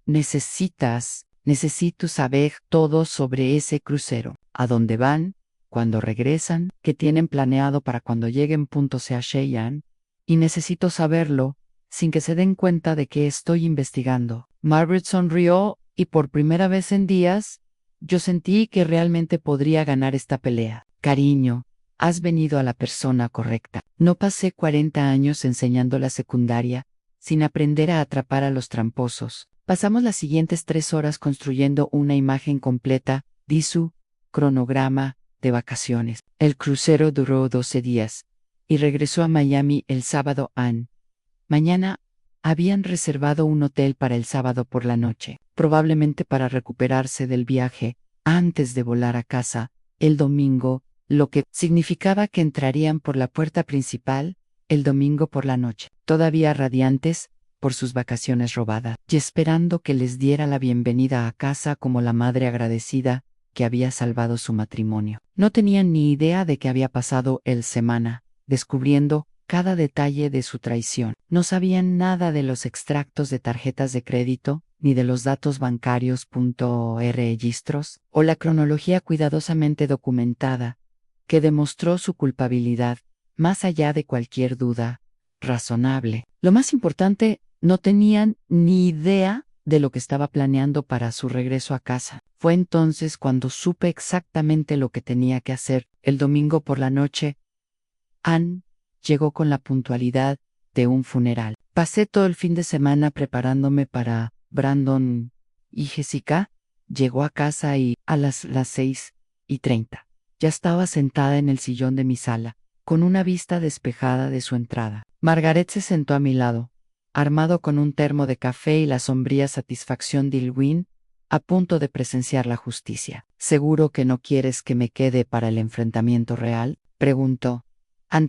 necesitas? Necesito saber todo sobre ese crucero. ¿A dónde van? ¿Cuándo regresan? ¿Qué tienen planeado para cuando lleguen? Sea Cheyenne. Y necesito saberlo sin que se den cuenta de que estoy investigando. Margaret sonrió y por primera vez en días, yo sentí que realmente podría ganar esta pelea. Cariño, has venido a la persona correcta. No pasé 40 años enseñando la secundaria sin aprender a atrapar a los tramposos. Pasamos las siguientes 3 horas construyendo una imagen completa de su cronograma de vacaciones. El crucero duró 12 días y regresó a Miami el sábado. Mañana habían reservado un hotel para el sábado por la noche, probablemente para recuperarse del viaje antes de volar a casa el domingo, lo que significaba que entrarían por la puerta principal el domingo por la noche, todavía radiantes por sus vacaciones robadas, y esperando que les diera la bienvenida a casa como la madre agradecida que había salvado su matrimonio. No tenían ni idea de qué había pasado el semana, descubriendo cada detalle de su traición. No sabían nada de los extractos de tarjetas de crédito, ni de los datos bancarios. Registros, o la cronología cuidadosamente documentada, que demostró su culpabilidad, más allá de cualquier duda razonable. Lo más importante, no tenían ni idea de lo que estaba planeando para su regreso a casa. Fue entonces cuando supe exactamente lo que tenía que hacer. El domingo por la noche, Anne llegó con la puntualidad de un funeral. Pasé todo el fin de semana preparándome para Brandon y Jessica. Llegó a casa y a las 6:30. Ya estaba sentada en el sillón de mi sala, con una vista despejada de su entrada. Margaret se sentó a mi lado, armado con un termo de café y la sombría satisfacción de Ilwin, a punto de presenciar la justicia. ¿Seguro que no quieres que me quede para el enfrentamiento real?, preguntó.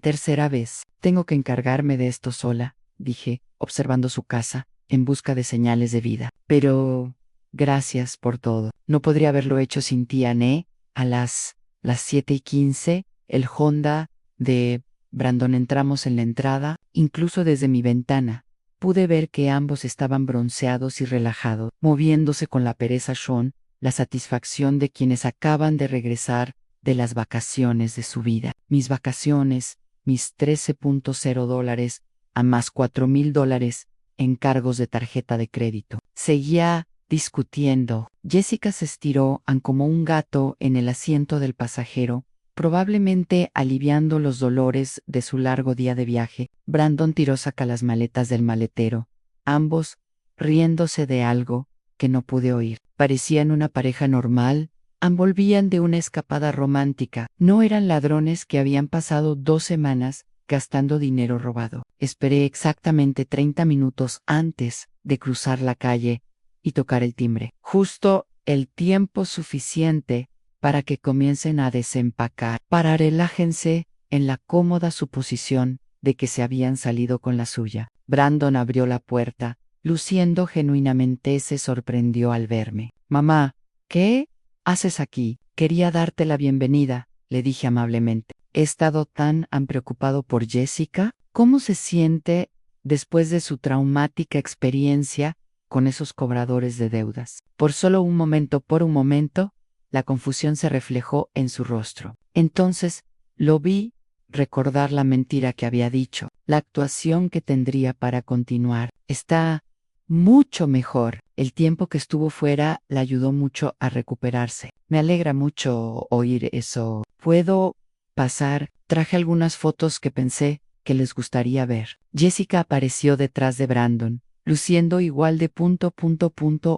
Tercera vez. Tengo que encargarme de esto sola, dije, observando su casa, en busca de señales de vida. Pero Gracias por todo. No podría haberlo hecho sin ti, Anne. A las 7:15, el Honda de Brandon entramos en la entrada, incluso desde mi ventana. Pude ver que ambos estaban bronceados y relajados, moviéndose con la pereza Sean, la satisfacción de quienes acaban de regresar de las vacaciones de su vida. Mis vacaciones, mis $13.0 a más $4,000 en cargos de tarjeta de crédito. Seguía discutiendo. Jessica se estiró como un gato en el asiento del pasajero, probablemente aliviando los dolores de su largo día de viaje. Brandon tiró saca las maletas del maletero, ambos riéndose de algo que no pude oír. Parecían una pareja normal, volvían de una escapada romántica. No eran ladrones que habían pasado 2 semanas gastando dinero robado. Esperé exactamente 30 minutos antes de cruzar la calle y tocar el timbre. Justo el tiempo suficiente para que comiencen a desempacar, para relájense en la cómoda suposición de que se habían salido con la suya. Brandon abrió la puerta, luciendo genuinamente se sorprendió al verme. Mamá, ¿qué haces aquí? Quería darte la bienvenida, le dije amablemente. He estado tan preocupado por Jessica. ¿Cómo se siente después de su traumática experiencia con esos cobradores de deudas? Por un momento, la confusión se reflejó en su rostro. Entonces, lo vi recordar la mentira que había dicho, la actuación que tendría para continuar. Está mucho mejor. El tiempo que estuvo fuera le ayudó mucho a recuperarse. Me alegra mucho oír eso. ¿Puedo pasar? Traje algunas fotos que pensé que les gustaría ver. Jessica apareció detrás de Brandon, luciendo igual de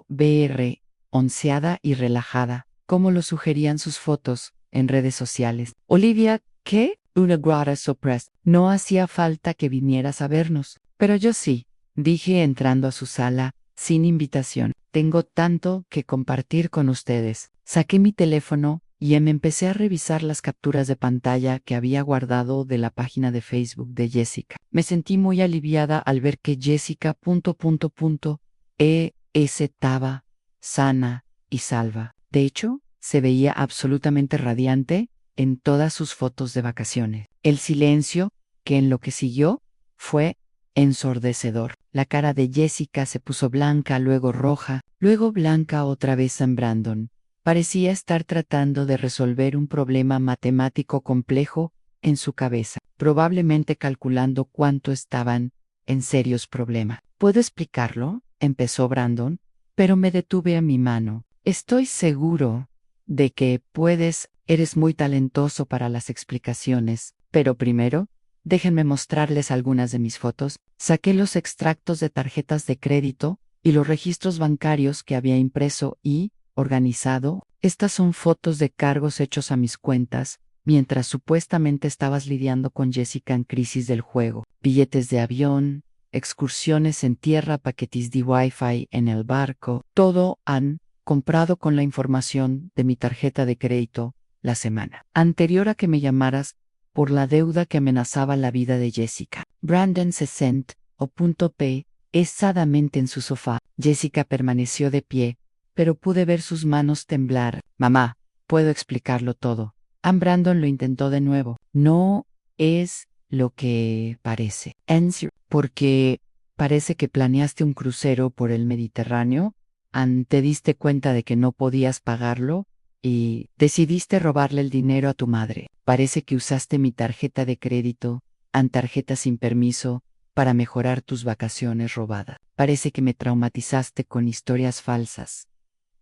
.br, onceada y relajada, como lo sugerían sus fotos en redes sociales. Olivia, ¿qué? Una grata sorpresa. No hacía falta que vinieras a vernos, pero yo sí, dije entrando a su sala, sin invitación. Tengo tanto que compartir con ustedes. Saqué mi teléfono y me empecé a revisar las capturas de pantalla que había guardado de la página de Facebook de Jessica. Me sentí muy aliviada al ver que Jessica estaba sana y salva. De hecho, se veía absolutamente radiante en todas sus fotos de vacaciones. El silencio, que en lo que siguió, fue ensordecedor. La cara de Jessica se puso blanca, luego roja, luego blanca otra vez en Brandon. Parecía estar tratando de resolver un problema matemático complejo en su cabeza, probablemente calculando cuánto estaban en serios problemas. ¿Puedo explicarlo? Empezó Brandon, pero me detuve a mi mano. Estoy seguro de que eres muy talentoso para las explicaciones, pero primero, déjenme mostrarles algunas de mis fotos. Saqué los extractos de tarjetas de crédito y los registros bancarios que había impreso y organizado. Estas son fotos de cargos hechos a mis cuentas, mientras supuestamente estabas lidiando con Jessica en crisis del juego. Billetes de avión, excursiones en tierra, paquetes de Wi-Fi en el barco, todo han comprado con la información de mi tarjeta de crédito la semana anterior a que me llamaras por la deuda que amenazaba la vida de Jessica. Brandon se sentó pesadamente en su sofá. Jessica permaneció de pie, pero pude ver sus manos temblar. Mamá, puedo explicarlo todo. Brandon lo intentó de nuevo. No es lo que parece. Porque parece que planeaste un crucero por el Mediterráneo, te diste cuenta de que no podías pagarlo y decidiste robarle el dinero a tu madre. Parece que usaste mi tarjeta de crédito, tarjeta sin permiso, para mejorar tus vacaciones robadas. Parece que me traumatizaste con historias falsas.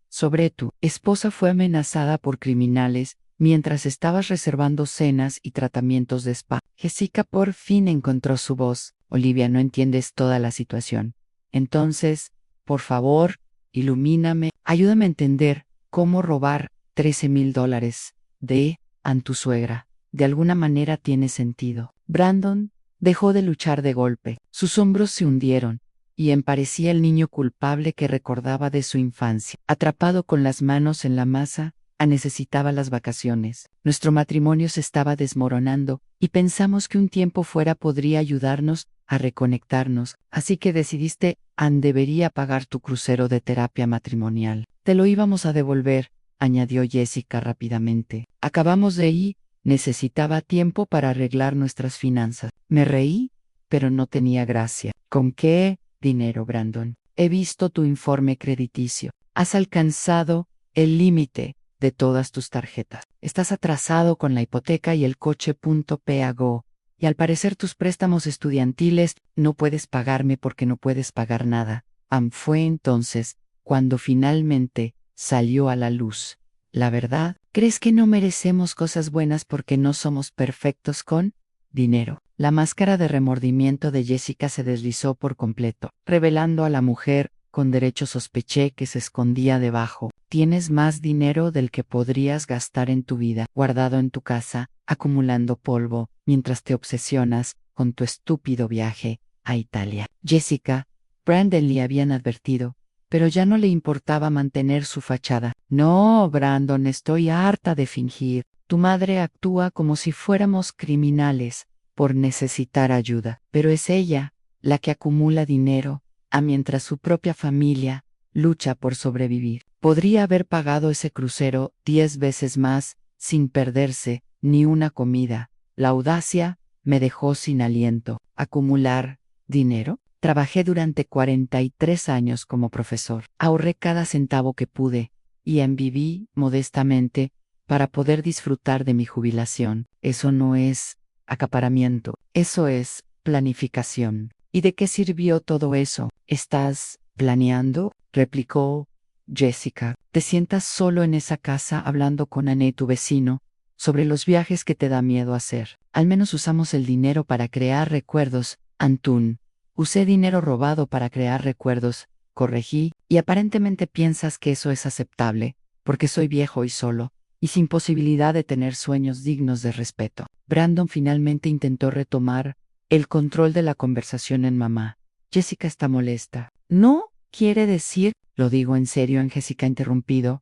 Sobre tu esposa fue amenazada por criminales mientras estabas reservando cenas y tratamientos de spa. Jessica por fin encontró su voz. Olivia, no entiendes toda la situación. Entonces, por favor, ilumíname. Ayúdame a entender cómo robar $13,000 de tu suegra. De alguna manera tiene sentido. Brandon dejó de luchar de golpe. Sus hombros se hundieron y parecía el niño culpable que recordaba de su infancia. Atrapado con las manos en la masa, necesitaba las vacaciones. Nuestro matrimonio se estaba desmoronando y pensamos que un tiempo fuera podría ayudarnos a reconectarnos, así que decidiste, debería pagar tu crucero de terapia matrimonial. Te lo íbamos a devolver, añadió Jessica rápidamente. Acabamos de ir, necesitaba tiempo para arreglar nuestras finanzas. Me reí, pero no tenía gracia. ¿Con qué dinero, Brandon? He visto tu informe crediticio. Has alcanzado el límite de todas tus tarjetas. Estás atrasado con la hipoteca y el coche. Pago. Y al parecer tus préstamos estudiantiles no puedes pagarme porque no puedes pagar nada. Fue entonces cuando finalmente salió a la luz. La verdad, ¿crees que no merecemos cosas buenas porque no somos perfectos con dinero? La máscara de remordimiento de Jessica se deslizó por completo, revelando a la mujer con derecho sospeché que se escondía debajo. Tienes más dinero del que podrías gastar en tu vida, guardado en tu casa, acumulando polvo, mientras te obsesionas con tu estúpido viaje a Italia. Jessica, Brandon le habían advertido, pero ya no le importaba mantener su fachada. No, Brandon, estoy harta de fingir. Tu madre actúa como si fuéramos criminales por necesitar ayuda, pero es ella la que acumula dinero, mientras su propia familia lucha por sobrevivir. Podría haber pagado ese crucero 10 veces más sin perderse ni una comida. La audacia me dejó sin aliento. ¿Acumular dinero? Trabajé durante 43 años como profesor. Ahorré cada centavo que pude y viví modestamente para poder disfrutar de mi jubilación. Eso no es acaparamiento, eso es planificación. ¿Y de qué sirvió todo eso? ¿Estás planeando?, replicó Jessica. Te sientas solo en esa casa hablando con Anne, tu vecino, sobre los viajes que te da miedo hacer. Al menos usamos el dinero para crear recuerdos, Antún. Usé dinero robado para crear recuerdos, corregí, y aparentemente piensas que eso es aceptable, porque soy viejo y solo, y sin posibilidad de tener sueños dignos de respeto. Brandon finalmente intentó retomar el control de la conversación en mamá. Jessica está molesta. ¿No quiere decir, lo digo en serio, en Jessica interrumpido,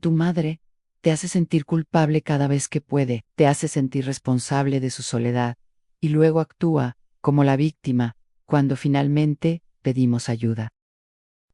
tu madre te hace sentir culpable cada vez que puede, te hace sentir responsable de su soledad, y luego actúa como la víctima cuando finalmente pedimos ayuda?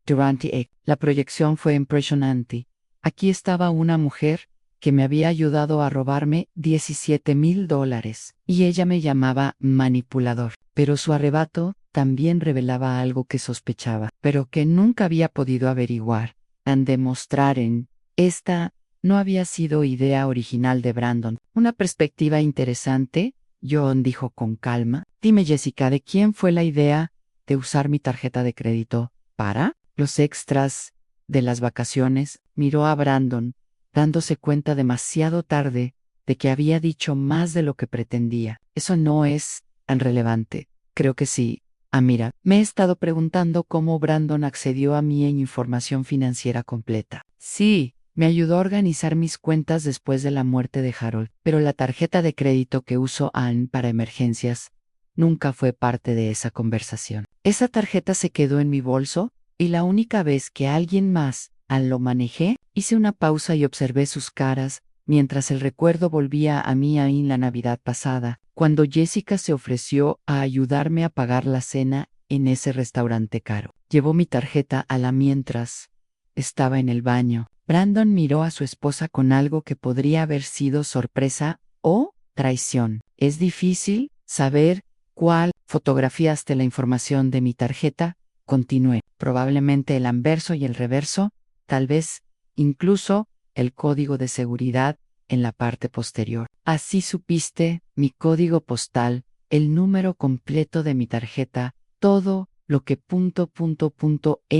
Durante la proyección fue impresionante. Aquí estaba una mujer que me había ayudado a robarme $17,000, y ella me llamaba manipulador, pero su arrebato también revelaba algo que sospechaba, pero que nunca había podido averiguar. Demostrar en esta no había sido idea original de Brandon. Una perspectiva interesante, John dijo con calma. Dime, Jessica, ¿de quién fue la idea de usar mi tarjeta de crédito para los extras de las vacaciones? Miró a Brandon, dándose cuenta demasiado tarde de que había dicho más de lo que pretendía. Eso no es tan relevante. Creo que sí. Mira, me he estado preguntando cómo Brandon accedió a mi información financiera completa. Sí, me ayudó a organizar mis cuentas después de la muerte de Harold, pero la tarjeta de crédito que usó Anne para emergencias nunca fue parte de esa conversación. Esa tarjeta se quedó en mi bolso, y la única vez que alguien más lo manejé, hice una pausa y observé sus caras, mientras el recuerdo volvía a mí en la Navidad pasada, cuando Jessica se ofreció a ayudarme a pagar la cena en ese restaurante caro. Llevó mi tarjeta a la mientras estaba en el baño. Brandon miró a su esposa con algo que podría haber sido sorpresa o traición. Es difícil saber cuál. ¿Fotografiaste la información de mi tarjeta? Continué. Probablemente el anverso y el reverso, tal vez incluso el código de seguridad en la parte posterior. Así supiste mi código postal, el número completo de mi tarjeta, todo lo que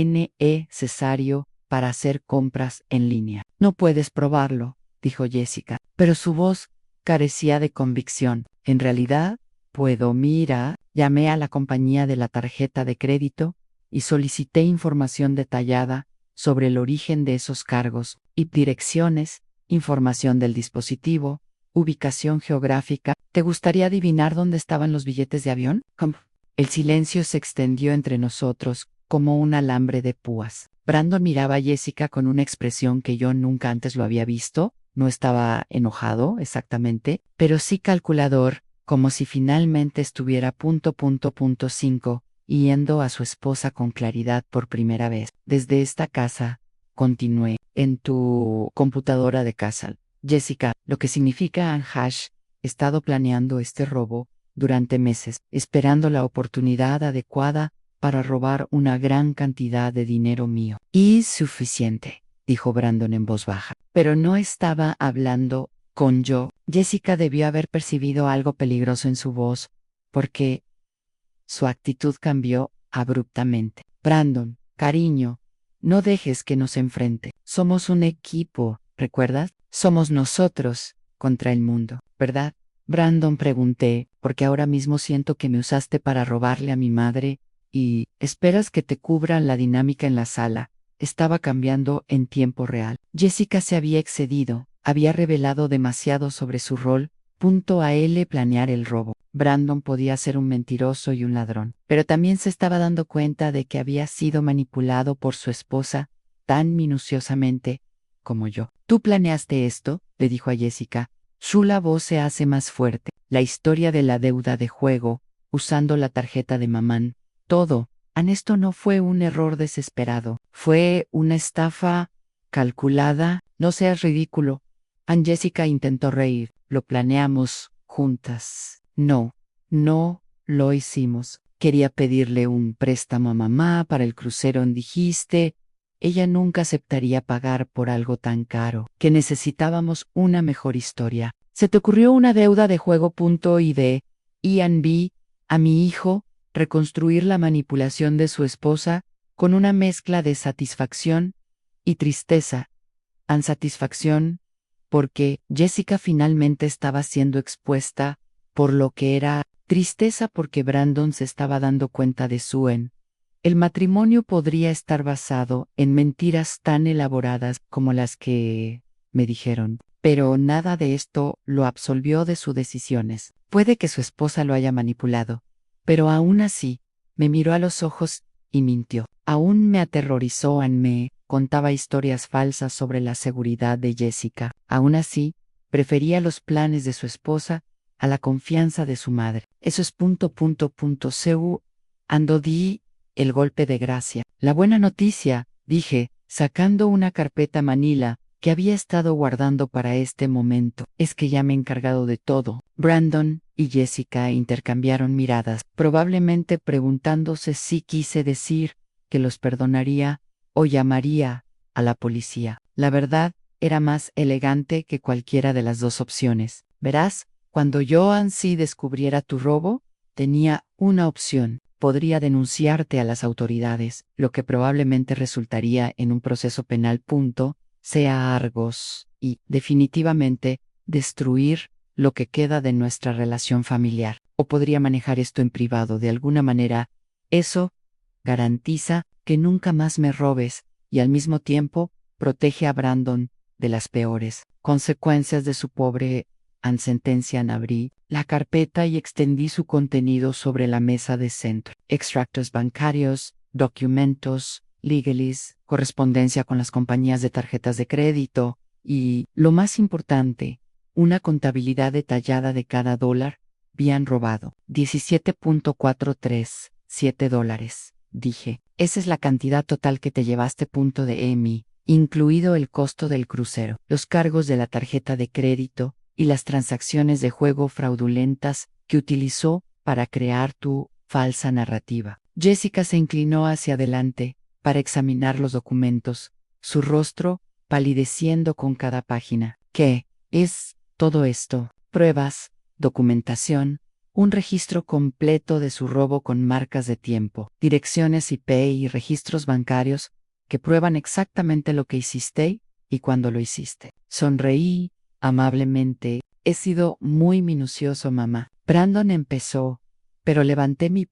necesario para hacer compras en línea. No puedes probarlo, dijo Jessica, pero su voz carecía de convicción. En realidad, puedo. Mira, llamé a la compañía de la tarjeta de crédito y solicité información detallada sobre el origen de esos cargos, y direcciones, información del dispositivo, ubicación geográfica. ¿Te gustaría adivinar dónde estaban los billetes de avión? El silencio se extendió entre nosotros como un alambre de púas. Brandon miraba a Jessica con una expresión que yo nunca antes lo había visto. No estaba enojado, exactamente, pero sí calculador, como si finalmente estuviera .5, yendo a su esposa con claridad por primera vez. Desde esta casa, continué, en tu computadora de casa. Jessica, lo que significa he estado planeando este robo durante meses, esperando la oportunidad adecuada para robar una gran cantidad de dinero mío. Y suficiente, dijo Brandon en voz baja. Pero no estaba hablando con yo. Jessica debió haber percibido algo peligroso en su voz, porque su actitud cambió abruptamente. Brandon, cariño, no dejes que nos enfrente. Somos un equipo, ¿recuerdas? Somos nosotros contra el mundo, ¿verdad? Brandon, pregunté, porque ahora mismo siento que me usaste para robarle a mi madre, y ¿esperas que te cubran la dinámica en la sala? Estaba cambiando en tiempo real. Jessica se había excedido, había revelado demasiado sobre su rol, a él planear el robo. Brandon podía ser un mentiroso y un ladrón, pero también se estaba dando cuenta de que había sido manipulado por su esposa tan minuciosamente como yo. ¿Tú planeaste esto?, le dijo a Jessica. Su voz se hace más fuerte. La historia de la deuda de juego, usando la tarjeta de mamán, todo. Esto no fue un error desesperado, fue una estafa calculada. No seas ridículo. Jessica intentó reír. Lo planeamos juntas. No, no lo hicimos. Quería pedirle un préstamo a mamá para el crucero, dijiste. Ella nunca aceptaría pagar por algo tan caro, que necesitábamos una mejor historia. Se te ocurrió una deuda de juego y de E&B a mi hijo, reconstruir la manipulación de su esposa con una mezcla de satisfacción y tristeza. Satisfacción porque Jessica finalmente estaba siendo expuesta por lo que era, tristeza porque Brandon se estaba dando cuenta de el matrimonio podría estar basado en mentiras tan elaboradas como las que me dijeron, pero nada de esto lo absolvió de sus decisiones. Puede que su esposa lo haya manipulado, pero aún así, me miró a los ojos y mintió. Aún me aterrorizó me contaba historias falsas sobre la seguridad de Jessica. Aún así, prefería los planes de su esposa a la confianza de su madre. Eso es .seu. Di el golpe de gracia. La buena noticia, dije, sacando una carpeta manila que había estado guardando para este momento, es que ya me he encargado de todo. Brandon y Jessica intercambiaron miradas, probablemente preguntándose si quise decir que los perdonaría o llamaría a la policía. La verdad era más elegante que cualquiera de las dos opciones. Verás, cuando Joan sí descubriera tu robo, tenía una opción. Podría denunciarte a las autoridades, lo que probablemente resultaría en un proceso penal. Sea Argos, y, definitivamente, destruir lo que queda de nuestra relación familiar. O podría manejar esto en privado de alguna manera. Eso garantiza que nunca más me robes y al mismo tiempo protege a Brandon de las peores consecuencias de su pobre sentencia. Abrí la carpeta y extendí su contenido sobre la mesa de centro. Extractos bancarios, documentos, legalese, correspondencia con las compañías de tarjetas de crédito y, lo más importante, una contabilidad detallada de cada dólar bien robado. $17.437, dije. Esa es la cantidad total que te llevaste. Incluido el costo del crucero, los cargos de la tarjeta de crédito y las transacciones de juego fraudulentas que utilizó para crear tu falsa narrativa. Jessica se inclinó hacia adelante para examinar los documentos, su rostro palideciendo con cada página. ¿Qué es todo esto? Pruebas, documentación, un registro completo de su robo con marcas de tiempo, direcciones IP y registros bancarios que prueban exactamente lo que hiciste y cuándo lo hiciste. Sonreí amablemente. He sido muy minucioso, mamá. Brandon empezó, pero levanté mi .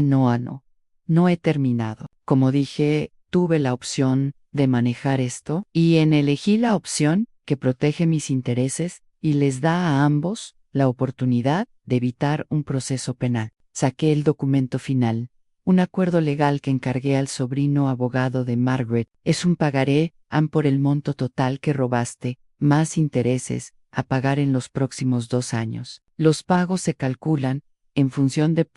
No. No he terminado. Como dije, tuve la opción de manejar esto y elegí la opción que protege mis intereses y les da a ambos la oportunidad de evitar un proceso penal. Saqué el documento final. Un acuerdo legal que encargué al sobrino abogado de Margaret. Es un pagaré, por el monto total que robaste, más intereses, a pagar en los próximos 2 años. Los pagos se calculan en función de ...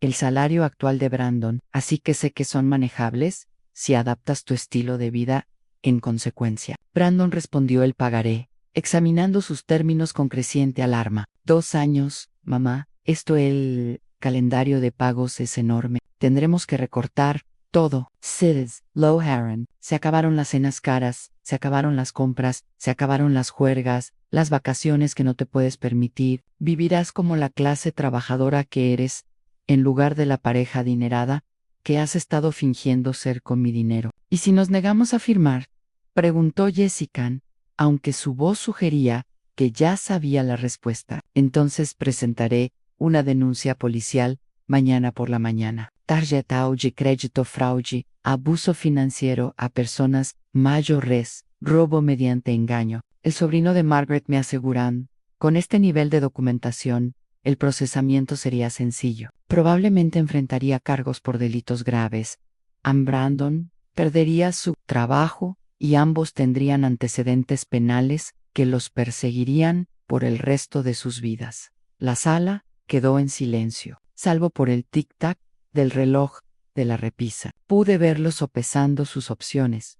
el salario actual de Brandon, así que sé que son manejables si adaptas tu estilo de vida en consecuencia. Brandon respondió el pagaré, examinando sus términos con creciente alarma. 2 años, mamá, el calendario de pagos es enorme. Tendremos que recortar todo. Sis, Loharan, se acabaron las cenas caras, se acabaron las compras, se acabaron las juergas, las vacaciones que no te puedes permitir. Vivirás como la clase trabajadora que eres, en lugar de la pareja adinerada que has estado fingiendo ser con mi dinero. ¿Y si nos negamos a firmar? Preguntó Jessica, aunque su voz sugería que ya sabía la respuesta. Entonces presentaré una denuncia policial mañana por la mañana. Tarjeta de crédito fraude, abuso financiero a personas mayores, robo mediante engaño. El sobrino de Margaret me aseguran, con este nivel de documentación, el procesamiento sería sencillo. Probablemente enfrentaría cargos por delitos graves. Brandon perdería su trabajo y ambos tendrían antecedentes penales que los perseguirían por el resto de sus vidas. La sala quedó en silencio, salvo por el tic-tac del reloj de la repisa. Pude verlos sopesando sus opciones.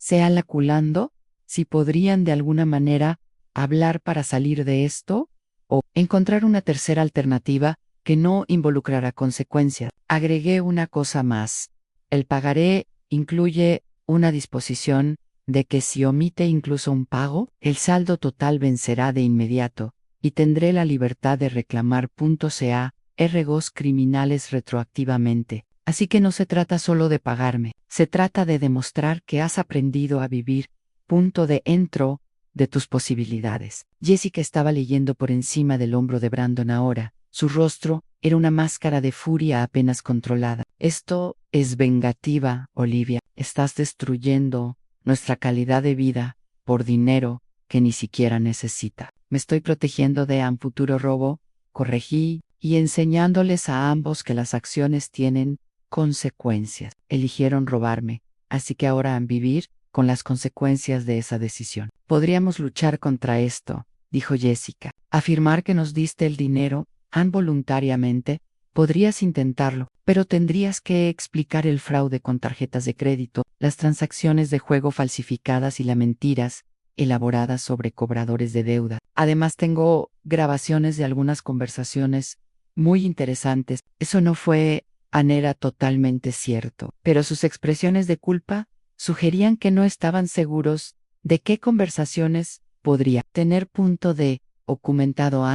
Calculando si podrían de alguna manera hablar para salir de esto o encontrar una tercera alternativa que no involucrará consecuencias. Agregué una cosa más. El pagaré incluye una disposición de que si omite incluso un pago, el saldo total vencerá de inmediato, y tendré la libertad de reclamar cargos criminales retroactivamente. Así que no se trata solo de pagarme, se trata de demostrar que has aprendido a vivir, dentro de tus posibilidades. Jessica estaba leyendo por encima del hombro de Brandon ahora. Su rostro era una máscara de furia apenas controlada. Esto es vengativa, Olivia. Estás destruyendo nuestra calidad de vida por dinero que ni siquiera necesita. Me estoy protegiendo de un futuro robo, corregí, y enseñándoles a ambos que las acciones tienen consecuencias. Eligieron robarme, así que ahora han vivir con las consecuencias de esa decisión. Podríamos luchar contra esto, dijo Jessica. Afirmar que nos diste el dinero, voluntariamente, podrías intentarlo, pero tendrías que explicar el fraude con tarjetas de crédito, las transacciones de juego falsificadas y las mentiras elaboradas sobre cobradores de deuda. Además tengo grabaciones de algunas conversaciones muy interesantes. Eso no fue era totalmente cierto, pero sus expresiones de culpa sugerían que no estaban seguros de qué conversaciones podría tener. Documentado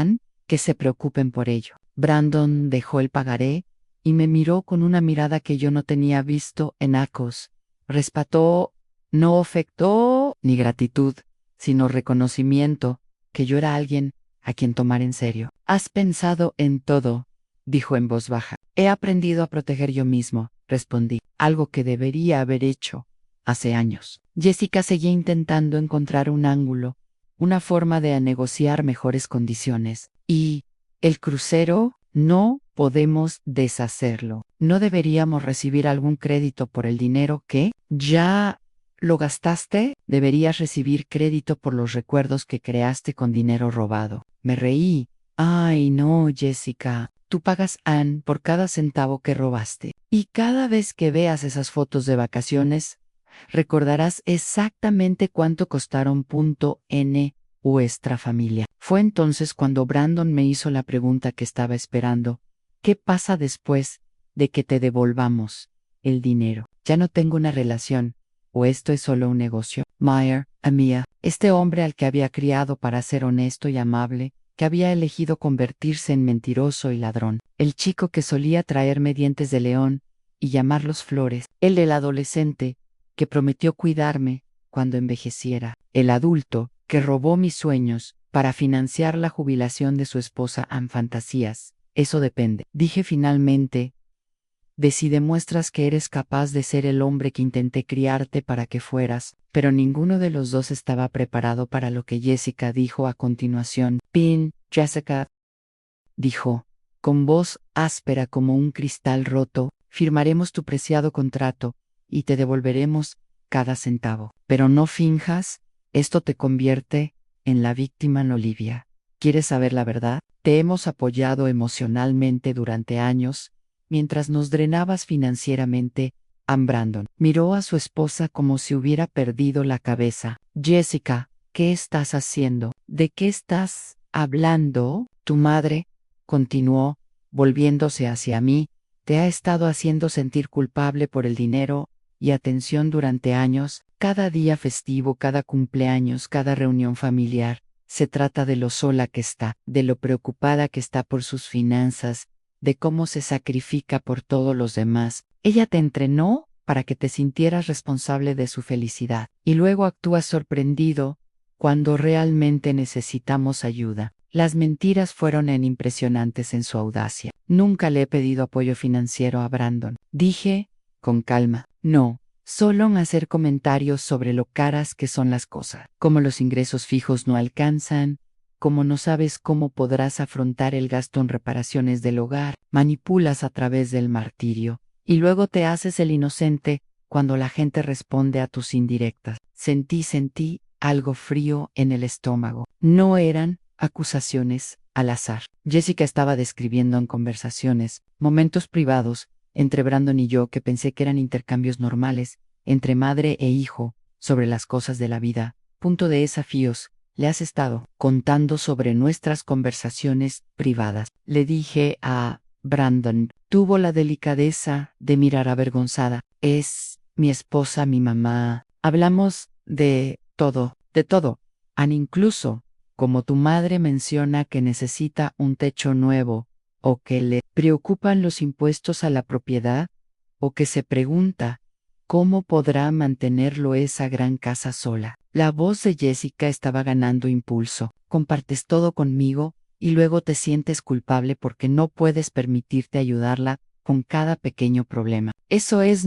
que se preocupen por ello. Brandon dejó el pagaré y me miró con una mirada que yo no tenía visto en Acos. Respetó, no afectó ni gratitud, sino reconocimiento, que yo era alguien a quien tomar en serio. Has pensado en todo, dijo en voz baja. He aprendido a proteger yo mismo, respondí, algo que debería haber hecho hace años. Jessica seguía intentando encontrar un ángulo, una forma de negociar mejores condiciones. Y el crucero, no podemos deshacerlo. ¿No deberíamos recibir algún crédito por el dinero que ya lo gastaste? Deberías recibir crédito por los recuerdos que creaste con dinero robado. Me reí. Ay, no, Jessica. Tú pagas por cada centavo que robaste. Y cada vez que veas esas fotos de vacaciones, recordarás exactamente cuánto costaron. Nuestra familia. Fue entonces cuando Brandon me hizo la pregunta que estaba esperando. ¿Qué pasa después de que te devolvamos el dinero? Ya no tengo una relación, o esto es solo un negocio. Meyer, Amia, este hombre al que había criado para ser honesto y amable, que había elegido convertirse en mentiroso y ladrón. El chico que solía traerme dientes de león y llamarlos flores. El adolescente que prometió cuidarme cuando envejeciera. El adulto que robó mis sueños para financiar la jubilación de su esposa en fantasías. Eso depende. Dije finalmente, de si demuestras que eres capaz de ser el hombre que intenté criarte para que fueras, pero ninguno de los dos estaba preparado para lo que Jessica dijo a continuación. Jessica, dijo, con voz áspera como un cristal roto, firmaremos tu preciado contrato, y te devolveremos cada centavo. Pero no finjas Esto te convierte en la víctima, en Olivia. ¿Quieres saber la verdad? Te hemos apoyado emocionalmente durante años, mientras nos drenabas financieramente. Brandon miró a su esposa como si hubiera perdido la cabeza. Jessica, ¿qué estás haciendo? ¿De qué estás hablando? Tu madre, continuó, volviéndose hacia mí, te ha estado haciendo sentir culpable por el dinero y atención durante años, cada día festivo, cada cumpleaños, cada reunión familiar. Se trata de lo sola que está, de lo preocupada que está por sus finanzas, de cómo se sacrifica por todos los demás. Ella te entrenó para que te sintieras responsable de su felicidad, y luego actúas sorprendido cuando realmente necesitamos ayuda. Las mentiras fueron impresionantes en su audacia. Nunca le he pedido apoyo financiero a Brandon. Dije, con calma, no. Solo en hacer comentarios sobre lo caras que son las cosas, como los ingresos fijos no alcanzan, como no sabes cómo podrás afrontar el gasto en reparaciones del hogar, manipulas a través del martirio, y luego te haces el inocente cuando la gente responde a tus indirectas. Sentí algo frío en el estómago. No eran acusaciones al azar. Jessica estaba describiendo en conversaciones, momentos privados, entre Brandon y yo que pensé que eran intercambios normales, entre madre e hijo, sobre las cosas de la vida. Punto de desafíos. Le has estado contando sobre nuestras conversaciones privadas. Le dije a Brandon. Tuvo la delicadeza de mirar avergonzada. Es mi esposa, mi mamá. Hablamos de todo, de todo. Incluso, como tu madre menciona que necesita un techo nuevo, o que le preocupan los impuestos a la propiedad, o que se pregunta cómo podrá mantenerlo esa gran casa sola. La voz de Jessica estaba ganando impulso. Compartes todo conmigo y luego te sientes culpable porque no puedes permitirte ayudarla con cada pequeño problema. Eso es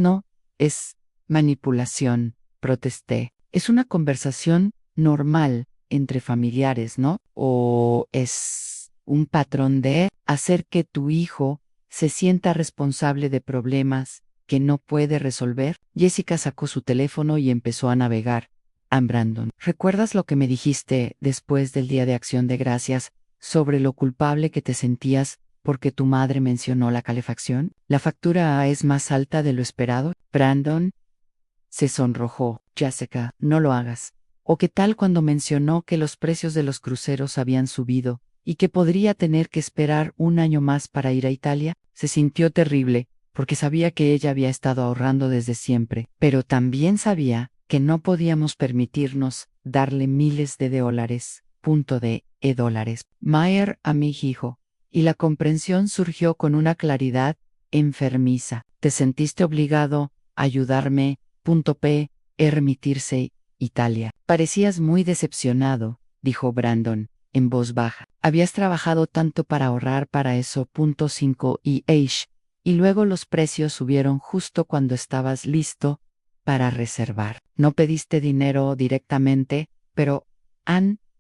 manipulación, protesté. Es una conversación normal entre familiares, ¿no? ¿O es un patrón de hacer que tu hijo se sienta responsable de problemas que no puede resolver? Jessica sacó su teléfono y empezó a navegar. Brandon, ¿recuerdas lo que me dijiste después del Día de Acción de Gracias sobre lo culpable que te sentías porque tu madre mencionó la calefacción? La factura es más alta de lo esperado. Brandon se sonrojó. Jessica, no lo hagas. ¿O qué tal cuando mencionó que los precios de los cruceros habían subido y que podría tener que esperar un año más para ir a Italia? Se sintió terrible, porque sabía que ella había estado ahorrando desde siempre, pero también sabía que no podíamos permitirnos darle miles de dólares. $. Mayer a mi hijo. Y la comprensión surgió con una claridad enfermiza. Te sentiste obligado a ayudarme. Remitirse. Italia. Parecías muy decepcionado, dijo Brandon, en voz baja. Habías trabajado tanto para ahorrar para eso. 5 y luego los precios subieron justo cuando estabas listo para reservar. No pediste dinero directamente, pero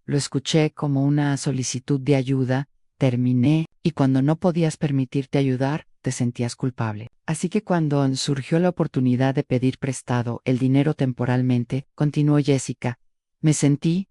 lo escuché como una solicitud de ayuda. Terminé, y cuando no podías permitirte ayudar, te sentías culpable. Así que cuando surgió la oportunidad de pedir prestado el dinero temporalmente, continuó Jessica, me sentí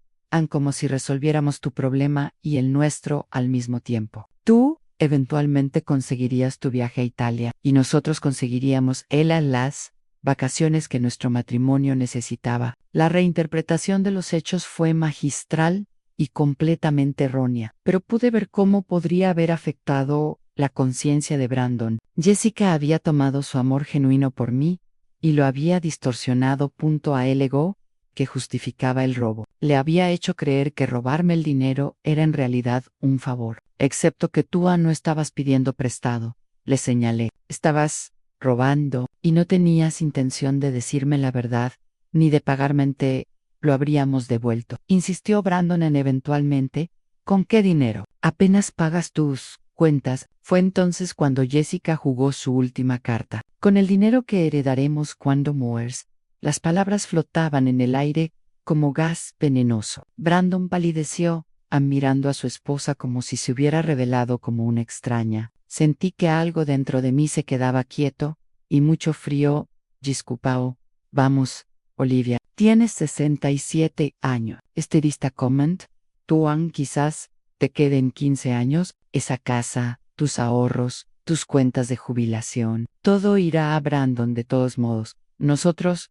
como si resolviéramos tu problema y el nuestro al mismo tiempo. Tú eventualmente conseguirías tu viaje a Italia y nosotros conseguiríamos las vacaciones que nuestro matrimonio necesitaba. La reinterpretación de los hechos fue magistral y completamente errónea, pero pude ver cómo podría haber afectado la conciencia de Brandon. Jessica había tomado su amor genuino por mí y lo había distorsionado. A el ego que justificaba el robo. Le había hecho creer que robarme el dinero era en realidad un favor. Excepto que tú no estabas pidiendo prestado, le señalé. Estabas robando y no tenías intención de decirme la verdad, ni de pagarme. Lo habríamos devuelto. Insistió Brandon en eventualmente. ¿Con qué dinero? Apenas pagas tus cuentas. Fue entonces cuando Jessica jugó su última carta. Con el dinero que heredaremos cuando mueres. Las palabras flotaban en el aire como gas venenoso. Brandon palideció, mirando a su esposa como si se hubiera revelado como una extraña. Sentí que algo dentro de mí se quedaba quieto, y mucho frío. Disculpao. Vamos, Olivia, tienes 67 años. Estilista comment, Tuan quizás te queden 15 años, esa casa, tus ahorros, tus cuentas de jubilación. Todo irá a Brandon de todos modos. Nosotros,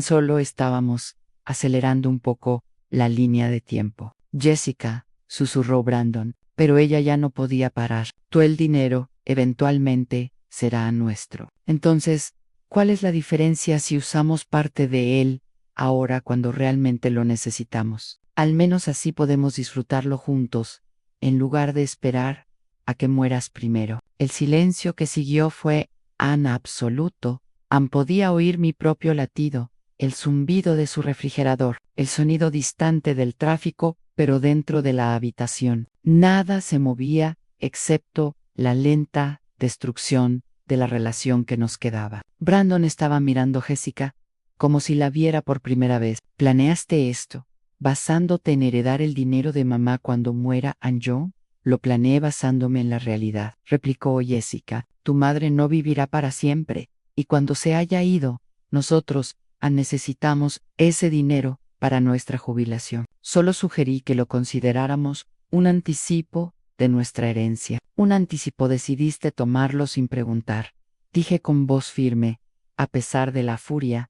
solo estábamos acelerando un poco la línea de tiempo. Jessica, susurró Brandon, pero ella ya no podía parar. Todo el dinero, eventualmente, será nuestro. Entonces, ¿cuál es la diferencia si usamos parte de él ahora cuando realmente lo necesitamos? Al menos así podemos disfrutarlo juntos, en lugar de esperar a que mueras primero. El silencio que siguió fue absoluto. Podía oír mi propio latido, el zumbido de su refrigerador, el sonido distante del tráfico, pero dentro de la habitación. Nada se movía excepto la lenta destrucción de la relación que nos quedaba. Brandon estaba mirando a Jessica como si la viera por primera vez. ¿Planeaste esto basándote en heredar el dinero de mamá cuando muera yo? Lo planeé basándome en la realidad, replicó Jessica. Tu madre no vivirá para siempre, y cuando se haya ido, nosotros necesitamos ese dinero para nuestra jubilación. Solo sugerí que lo consideráramos un anticipo de nuestra herencia. Un anticipo. Decidiste tomarlo sin preguntar. Dije con voz firme, a pesar de la furia,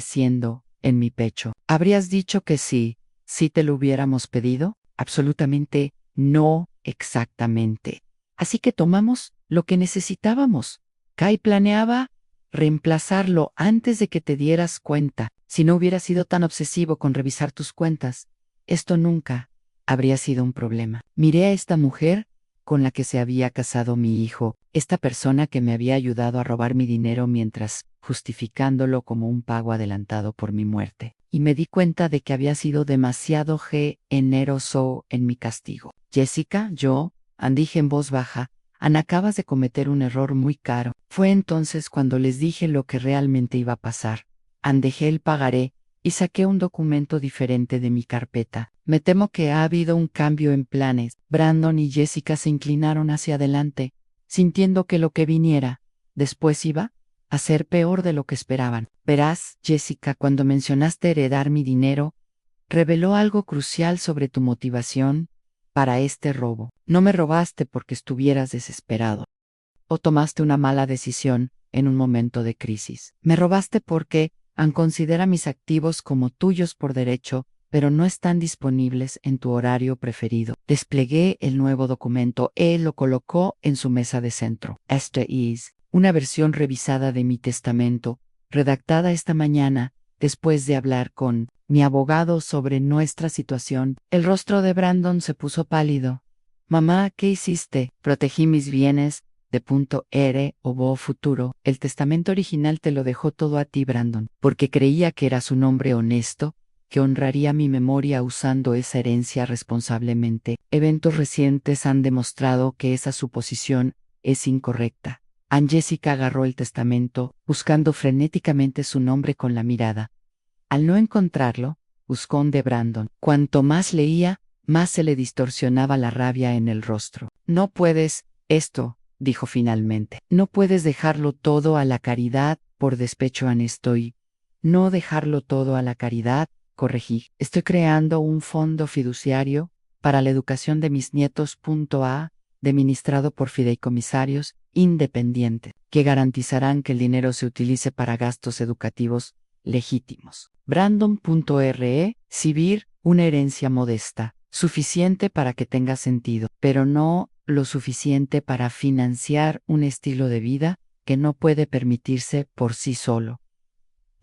siendo en mi pecho. ¿Habrías dicho que sí, si te lo hubiéramos pedido? Absolutamente no, exactamente. Así que tomamos lo que necesitábamos. Kai planeaba reemplazarlo antes de que te dieras cuenta. Si no hubieras sido tan obsesivo con revisar tus cuentas, esto nunca habría sido un problema. Miré a esta mujer con la que se había casado mi hijo, esta persona que me había ayudado a robar mi dinero mientras justificándolo como un pago adelantado por mi muerte, y me di cuenta de que había sido demasiado generoso en mi castigo. Jessica, dije en voz baja, acabas de cometer un error muy caro. Fue entonces cuando les dije lo que realmente iba a pasar. Dejé el pagaré y saqué un documento diferente de mi carpeta. Me temo que ha habido un cambio en planes. Brandon y Jessica se inclinaron hacia adelante, sintiendo que lo que viniera después iba a ser peor de lo que esperaban. Verás, Jessica, cuando mencionaste heredar mi dinero, reveló algo crucial sobre tu motivación para este robo. No me robaste porque estuvieras desesperado o tomaste una mala decisión en un momento de crisis. Me robaste porque considera mis activos como tuyos por derecho, pero no están disponibles en tu horario preferido. Desplegué el nuevo documento. Él lo colocó en su mesa de centro. Este es una versión revisada de mi testamento, redactada esta mañana, después de hablar con mi abogado sobre nuestra situación. El rostro de Brandon se puso pálido. Mamá, ¿qué hiciste? Protegí mis bienes de futuro. El testamento original te lo dejó todo a ti, Brandon, porque creía que eras un hombre honesto, que honraría mi memoria usando esa herencia responsablemente. Eventos recientes han demostrado que esa suposición es incorrecta. Jessica agarró el testamento, buscando frenéticamente su nombre con la mirada. Al no encontrarlo, buscó de Brandon. Cuanto más leía, más se le distorsionaba la rabia en el rostro. No puedes, dijo finalmente. No puedes dejarlo todo a la caridad por despecho estoy. No dejarlo todo a la caridad, corregí. Estoy creando un fondo fiduciario para la educación de mis nietos. Administrado por fideicomisarios independientes, que garantizarán que el dinero se utilice para gastos educativos legítimos. Brandon.re, Cibir, una herencia modesta, suficiente para que tenga sentido, pero no lo suficiente para financiar un estilo de vida que no puede permitirse por sí solo.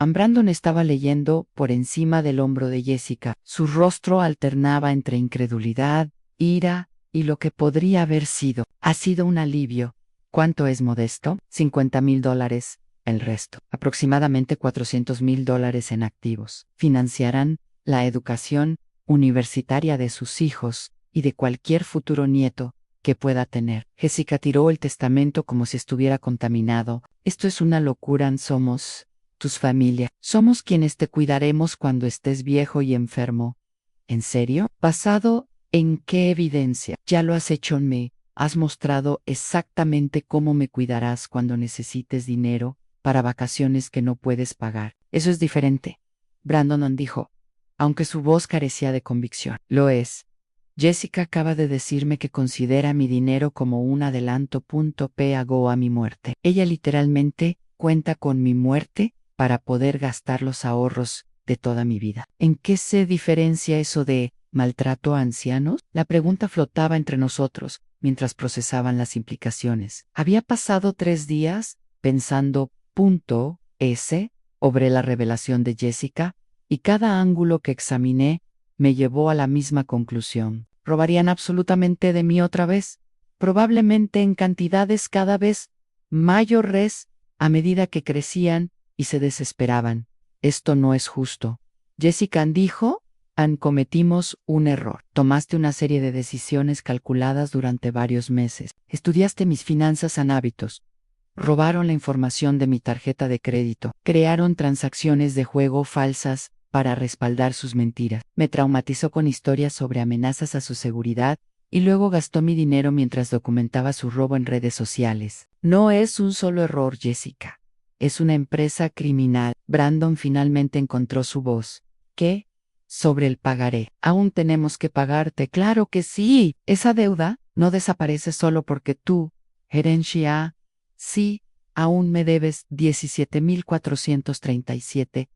Brandon estaba leyendo por encima del hombro de Jessica. Su rostro alternaba entre incredulidad, ira y lo que podría haber sido. Ha sido un alivio. ¿Cuánto es modesto? $50,000. El resto, aproximadamente $400,000 en activos, financiarán la educación universitaria de sus hijos y de cualquier futuro nieto que pueda tener. Jessica tiró el testamento como si estuviera contaminado. Esto es una locura. Somos tus familia. Somos quienes te cuidaremos cuando estés viejo y enfermo. ¿En serio? ¿Basado en qué evidencia? Ya lo has hecho. Me has mostrado exactamente cómo me cuidarás cuando necesites dinero para vacaciones que no puedes pagar. Eso es diferente, Brandon dijo, aunque su voz carecía de convicción. Lo es. Jessica acaba de decirme que considera mi dinero como un adelanto. Pago a mi muerte. Ella literalmente cuenta con mi muerte para poder gastar los ahorros de toda mi vida. ¿En qué se diferencia eso de maltrato a ancianos? La pregunta flotaba entre nosotros mientras procesaban las implicaciones. Había pasado 3 días pensando. Obré la revelación de Jessica y cada ángulo que examiné me llevó a la misma conclusión. ¿Robarían absolutamente de mí otra vez? Probablemente en cantidades cada vez mayores a medida que crecían y se desesperaban. Esto no es justo. Jessica dijo, cometimos un error. Tomaste una serie de decisiones calculadas durante varios meses. Estudiaste mis finanzas y hábitos. Robaron la información de mi tarjeta de crédito. Crearon transacciones de juego falsas para respaldar sus mentiras. Me traumatizó con historias sobre amenazas a su seguridad y luego gastó mi dinero mientras documentaba su robo en redes sociales. No es un solo error, Jessica. Es una empresa criminal. Brandon finalmente encontró su voz. ¿Qué? Sobre el pagaré. Aún tenemos que pagarte. Claro que sí. Esa deuda no desaparece solo porque tú, gerencia. Sí, aún me debes $17,437,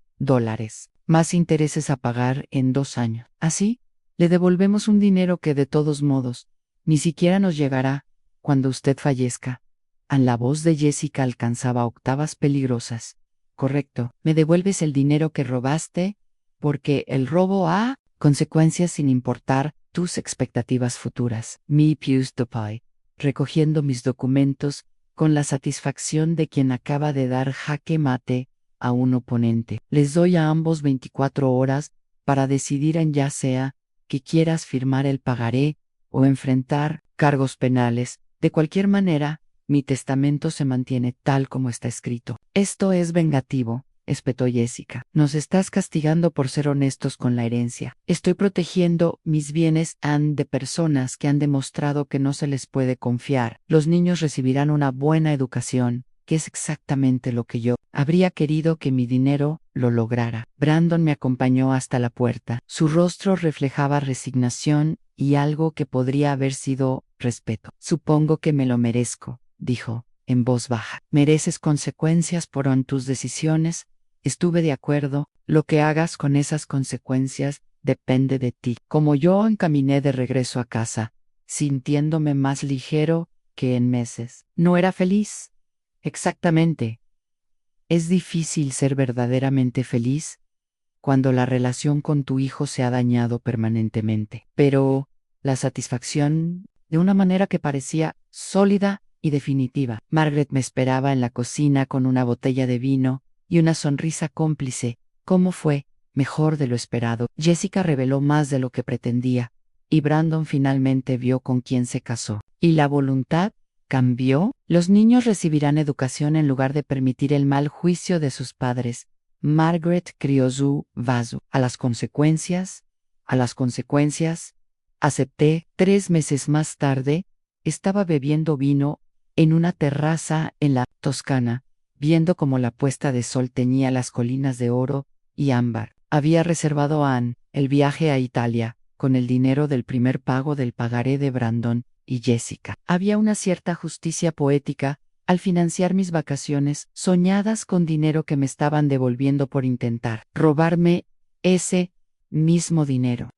más intereses a pagar en 2 años. Así, le devolvemos un dinero que de todos modos, ni siquiera nos llegará cuando usted fallezca. La voz de Jessica alcanzaba octavas peligrosas. Correcto, me devuelves el dinero que robaste, porque el robo ha consecuencias sin importar tus expectativas futuras. Mi PewDiePie, recogiendo mis documentos, con la satisfacción de quien acaba de dar jaque mate a un oponente. Les doy a ambos 24 horas para decidir en ya sea que quieras firmar el pagaré o enfrentar cargos penales. De cualquier manera, mi testamento se mantiene tal como está escrito. Esto es vengativo, espetó Jessica. Nos estás castigando por ser honestos con la herencia. Estoy protegiendo mis bienes de personas que han demostrado que no se les puede confiar. Los niños recibirán una buena educación, que es exactamente lo que yo habría querido que mi dinero lo lograra. Brandon me acompañó hasta la puerta. Su rostro reflejaba resignación y algo que podría haber sido respeto. Supongo que me lo merezco, dijo, en voz baja. Mereces consecuencias por tus decisiones. Estuve de acuerdo, lo que hagas con esas consecuencias depende de ti. Como yo encaminé de regreso a casa, sintiéndome más ligero que en meses. No era feliz. Exactamente. Es difícil ser verdaderamente feliz cuando la relación con tu hijo se ha dañado permanentemente. Pero la satisfacción, de una manera que parecía sólida y definitiva. Margaret me esperaba en la cocina con una botella de vino y una sonrisa cómplice. ¿Cómo fue? Mejor de lo esperado. Jessica reveló más de lo que pretendía, y Brandon finalmente vio con quién se casó. ¿Y la voluntad cambió? Los niños recibirán educación en lugar de permitir el mal juicio de sus padres. Margaret crió su vaso. A las consecuencias. Acepté. 3 meses más tarde, estaba bebiendo vino en una terraza en la Toscana, viendo cómo la puesta de sol teñía las colinas de oro y ámbar. Había reservado el viaje a Italia, con el dinero del primer pago del pagaré de Brandon y Jessica. Había una cierta justicia poética al financiar mis vacaciones soñadas con dinero que me estaban devolviendo por intentar robarme ese mismo dinero.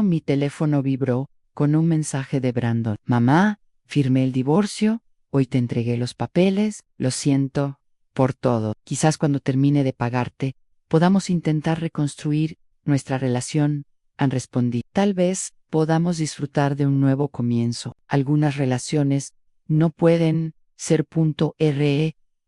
Mi teléfono vibró con un mensaje de Brandon. Mamá, firmé el divorcio, hoy te entregué los papeles, lo siento por todo. Quizás cuando termine de pagarte, podamos intentar reconstruir nuestra relación. Respondí. Tal vez podamos disfrutar de un nuevo comienzo. Algunas relaciones no pueden ser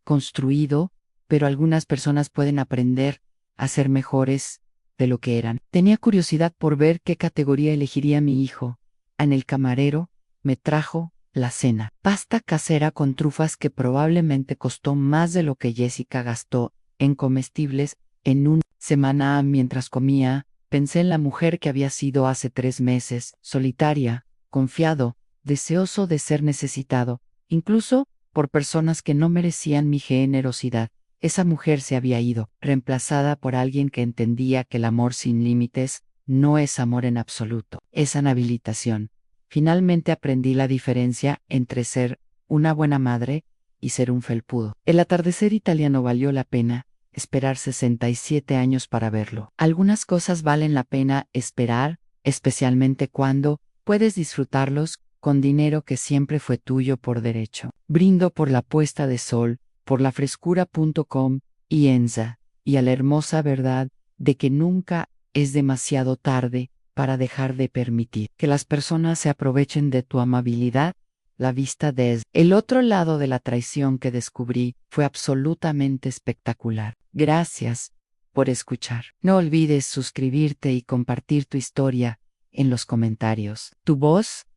construido, pero algunas personas pueden aprender a ser mejores de lo que eran. Tenía curiosidad por ver qué categoría elegiría mi hijo. El camarero me trajo la cena. Pasta casera con trufas que probablemente costó más de lo que Jessica gastó en comestibles en una semana. Mientras comía, pensé en la mujer que había sido hace 3 meses, solitaria, confiado, deseoso de ser necesitado, incluso por personas que no merecían mi generosidad. Esa mujer se había ido, reemplazada por alguien que entendía que el amor sin límites no es amor en absoluto, es inhabilitación. Finalmente aprendí la diferencia entre ser una buena madre y ser un felpudo. El atardecer italiano valió la pena esperar 67 años para verlo. Algunas cosas valen la pena esperar, especialmente cuando puedes disfrutarlos con dinero que siempre fue tuyo por derecho. Brindo por la puesta de sol, por la frescura.com y Enza, y a la hermosa verdad de que nunca es demasiado tarde para dejar de permitir que las personas se aprovechen de tu amabilidad. La vista desde el otro lado de la traición que descubrí fue absolutamente espectacular. Gracias por escuchar. No olvides suscribirte y compartir tu historia en los comentarios. Tu voz.as.